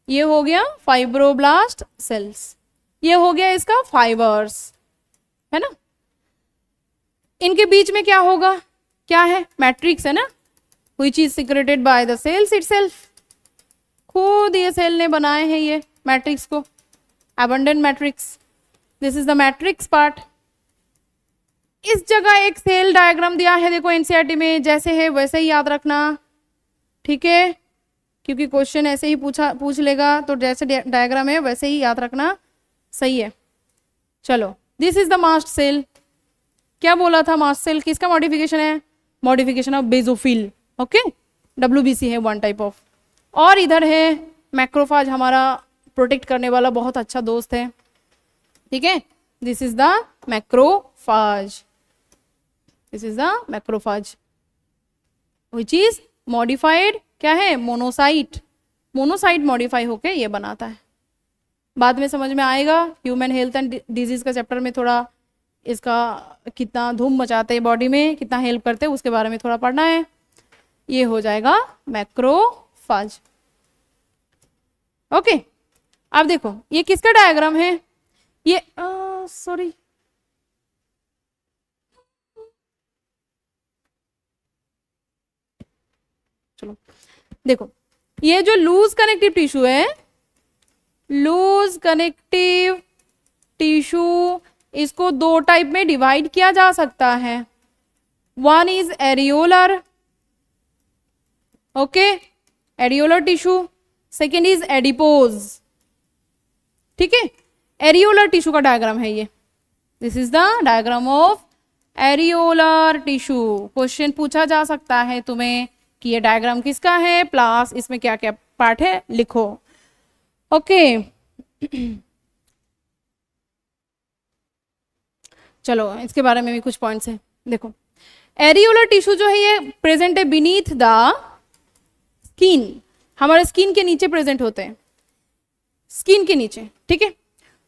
ये हो गया फाइब्रोब्लास्ट सेल्स, ये हो गया इसका फाइबर्स, है ना। इनके बीच में क्या होगा, क्या है, मैट्रिक्स है ना, which is secreted by the cells itself, खुद ये सेल ने बनाए हैं ये मैट्रिक्स को, abundant matrix, this is the matrix part. इस जगह एक सेल डायग्राम दिया है, देखो एनसीईआरटी में जैसे है वैसे ही याद रखना, ठीक है, क्योंकि क्वेश्चन ऐसे ही पूछ लेगा, तो जैसे डायग्राम है वैसे ही याद रखना, सही है। चलो, this is the mast cell, क्या बोला था, मास्ट सेल किसका मॉडिफिकेशन है, modification of basophil, okay, WBC है वन टाइप ऑफ। और इधर है मैक्रोफाज, हमारा प्रोटेक्ट करने वाला बहुत अच्छा दोस्त है, ठीक है, this is the macrophage, this is the macrophage which is modified, क्या है, मोनोसाइट, मोनोसाइट मॉडिफाई होके ये बनाता है, बाद में समझ में आएगा। ह्यूमन हेल्थ एंड डिजीज का चैप्टर में थोड़ा इसका कितना धूम मचाते हैं बॉडी में, कितना हेल्प करते हैं, उसके बारे में थोड़ा पढ़ना है। ये हो जाएगा मैक्रोफाज, ओके। अब देखो ये किसका डायग्राम है, ये सॉरी चलो देखो, ये जो लूज कनेक्टिव टिश्यू है, लूज कनेक्टिव टिश्यू, इसको दो टाइप में डिवाइड किया जा सकता है, one is areolar, okay, areolar tissue, second is adipose, ठीक है। एरियोलर टिश्यू का डायग्राम है ये, this is the diagram of areolar tissue. Question पूछा जा सकता है तुम्हें कि ये डायग्राम किसका है, प्लस इसमें क्या क्या पार्ट है लिखो, ओके। चलो इसके बारे में भी कुछ पॉइंट्स हैं, देखो एरियोलर टिश्यू जो है ये प्रेजेंट है बीनीथ द स्किन, हमारे स्किन के नीचे प्रेजेंट होते हैं, स्किन के नीचे, ठीक है।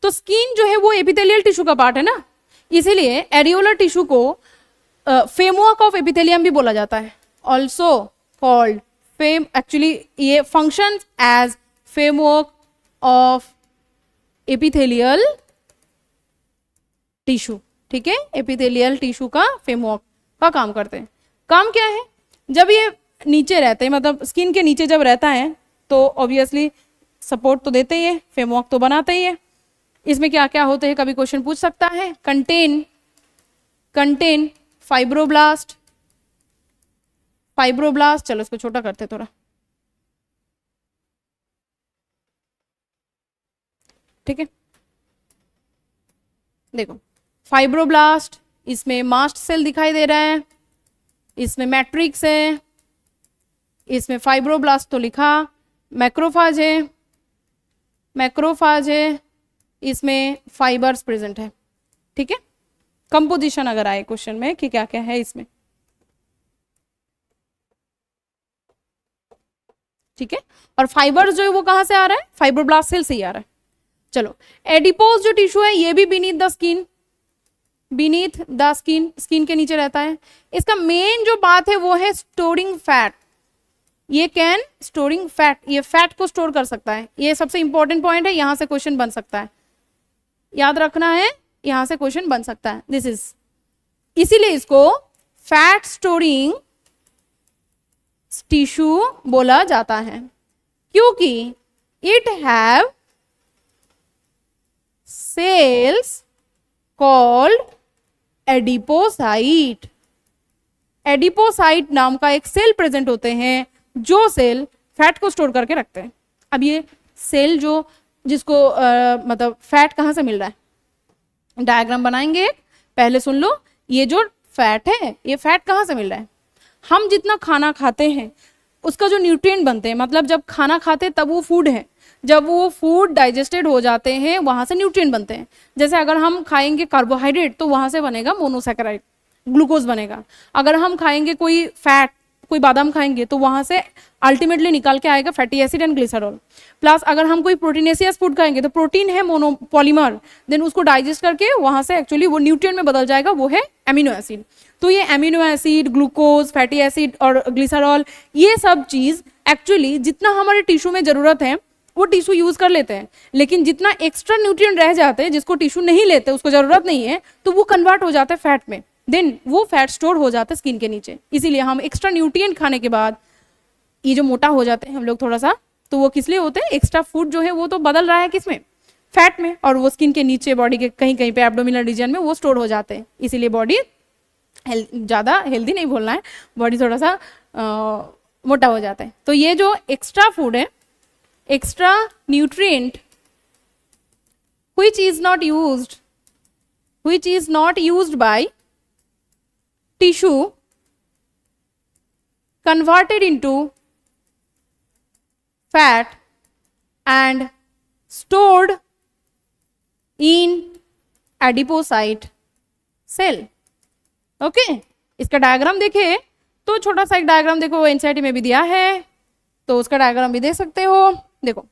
तो स्किन जो है वो एपिथेलियल टिश्यू का पार्ट है ना, इसीलिए एरियोलर टिश्यू को फ्रेमवर्क ऑफ एपिथेलियम भी बोला जाता है, ऑल्सो कॉल्ड फेम, एक्चुअली ये functions as framework of epithelial tissue, ठीक है, एपिथेलियल टिश्यू का फ्रेमवर्क का काम करते हैं। काम क्या है, जब ये नीचे रहते हैं, मतलब स्किन के नीचे जब रहता है तो ऑब्वियसली सपोर्ट तो देते ही है, फ्रेमवर्क तो बनाते ही है। इसमें क्या क्या होते हैं कभी क्वेश्चन पूछ सकता है, कंटेन फाइब्रोब्लास्ट, फाइब्रोब्लास्ट, चलो इसको छोटा करते थोड़ा, ठीक है। देखो फाइब्रोब्लास्ट, इसमें मास्ट सेल दिखाई दे रहा है, इसमें मैट्रिक्स है, इसमें फाइब्रोब्लास्ट तो लिखा, मैक्रोफाज है, मैक्रोफाज है, इसमें फाइबर्स प्रेजेंट है, ठीक है। कंपोजिशन अगर आए क्वेश्चन में कि क्या क्या है इसमें, ठीक है। और फाइबर्स जो है वो कहां से आ रहा है, फाइब्रोब्लास्ट सेल से ही आ रहा है। चलो एडिपोज जो टिश्यू है ये भी beneath the skin, beneath the skin, skin के नीचे रहता है। इसका मेन जो बात है वो है स्टोरिंग फैट, ये कैन स्टोरिंग फैट, ये फैट को स्टोर कर सकता है, ये सबसे इंपॉर्टेंट पॉइंट है, यहां से क्वेश्चन बन सकता है, याद रखना है, यहां से क्वेश्चन बन सकता है, दिस इज, इसीलिए इसको फैट स्टोरिंग टिश्यू बोला जाता है, क्योंकि it have cells called adipocyte, adipocyte नाम का एक सेल प्रेजेंट होते हैं जो सेल फैट को स्टोर करके रखते हैं। अब ये सेल जो जिसको मतलब फैट कहाँ से मिल रहा है, डायग्राम बनाएंगे एक, पहले सुन लो। ये जो फैट है, ये फैट कहाँ से मिल रहा है, हम जितना खाना खाते हैं उसका जो न्यूट्रिएंट बनते हैं, मतलब जब खाना खाते हैं तब वो फूड है, जब वो फूड डाइजेस्टेड हो जाते हैं वहां से न्यूट्रिएंट बनते हैं। जैसे अगर हम खाएंगे कार्बोहाइड्रेट तो वहां से बनेगा मोनोसैकेराइड, ग्लूकोज बनेगा। अगर हम खाएंगे कोई फैट, कोई बादाम खाएंगे तो वहां से अल्टीमेटली निकाल के आएगा fatty acid and glycerol. Plus अगर हम कोई प्रोटीनेसियस फूड खाएंगे तो प्रोटीन है मोनोपॉलीमर, देन उसको डाइजेस्ट करके वहां से एक्चुअली वो न्यूट्रिएंट में बदल जाएगा, वो है एमिनो एसिड। तो ये amino acid, glucose, fatty acid और ग्लिसरॉल, ये सब चीज एक्चुअली जितना हमारे टिश्यू में जरूरत है वो टिश्यू यूज कर लेते हैं, लेकिन जितना एक्स्ट्रा न्यूट्रिएंट रह जाते हैं जिसको टिश्यू नहीं लेते, उसको जरूरत नहीं है, तो वो कन्वर्ट हो जाता है फैट में, देन वो फैट स्टोर हो जाता है स्किन के नीचे। इसीलिए हम एक्स्ट्रा न्यूट्रिएंट खाने के बाद ये जो मोटा हो जाते हैं हम लोग थोड़ा सा, तो वो किस लिए होते हैं, एक्स्ट्रा फूड जो है वो तो बदल रहा है किसमें, फैट में, और वो स्किन के नीचे बॉडी के कहीं कहीं पे एब्डोमिनल रीजन में वो स्टोर हो जाते हैं। इसीलिए बॉडी ज़्यादा हेल्दी नहीं बोलना है, बॉडी थोड़ा सा मोटा हो जाता है। तो ये जो एक्स्ट्रा फूड है, extra nutrient which is not used by tissue converted into fat and stored in adipocyte cell। Okay, इसका डायग्राम देखे तो छोटा सा एक डायग्राम देखो, एनसीईआरटी में भी दिया है, तो उसका डायग्राम भी देख सकते हो। देखो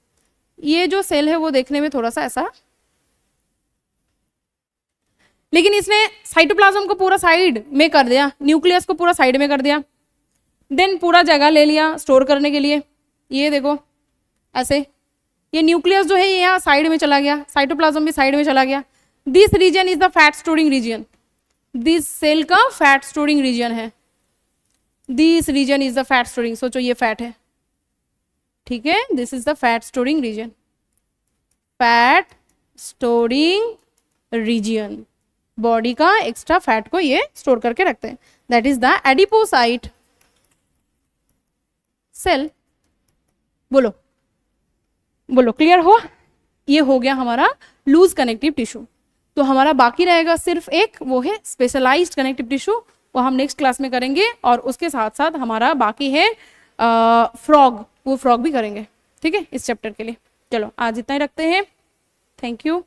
ये जो सेल है वो देखने में थोड़ा सा ऐसा, लेकिन इसने साइटोप्लाज्म को पूरा साइड में कर दिया, न्यूक्लियस को पूरा साइड में कर दिया, देन पूरा जगह ले लिया स्टोर करने के लिए। ये देखो ऐसे, ये न्यूक्लियस जो है ये यहाँ साइड में चला गया, साइटोप्लाज्म भी साइड में चला गया। This region is the fat storing region, this cell का फैट स्टोरिंग रीजन है, this region is the fat storing. सोचो ये फैट है, ठीक है, this is the fat storing region, fat storing region, body का एक्स्ट्रा फैट को ये स्टोर करके रखते हैं, that is the adipocyte cell. बोलो बोलो, क्लियर हो? ये हो गया हमारा लूज कनेक्टिव टिश्यू। तो हमारा बाकी रहेगा सिर्फ एक, वो है स्पेशलाइज्ड कनेक्टिव टिश्यू, वो हम नेक्स्ट क्लास में करेंगे। और उसके साथ साथ हमारा बाकी है फ्रॉग, वो फ्रॉग भी करेंगे, ठीक है, इस चैप्टर के लिए। चलो आज इतना ही रखते हैं, थैंक यू।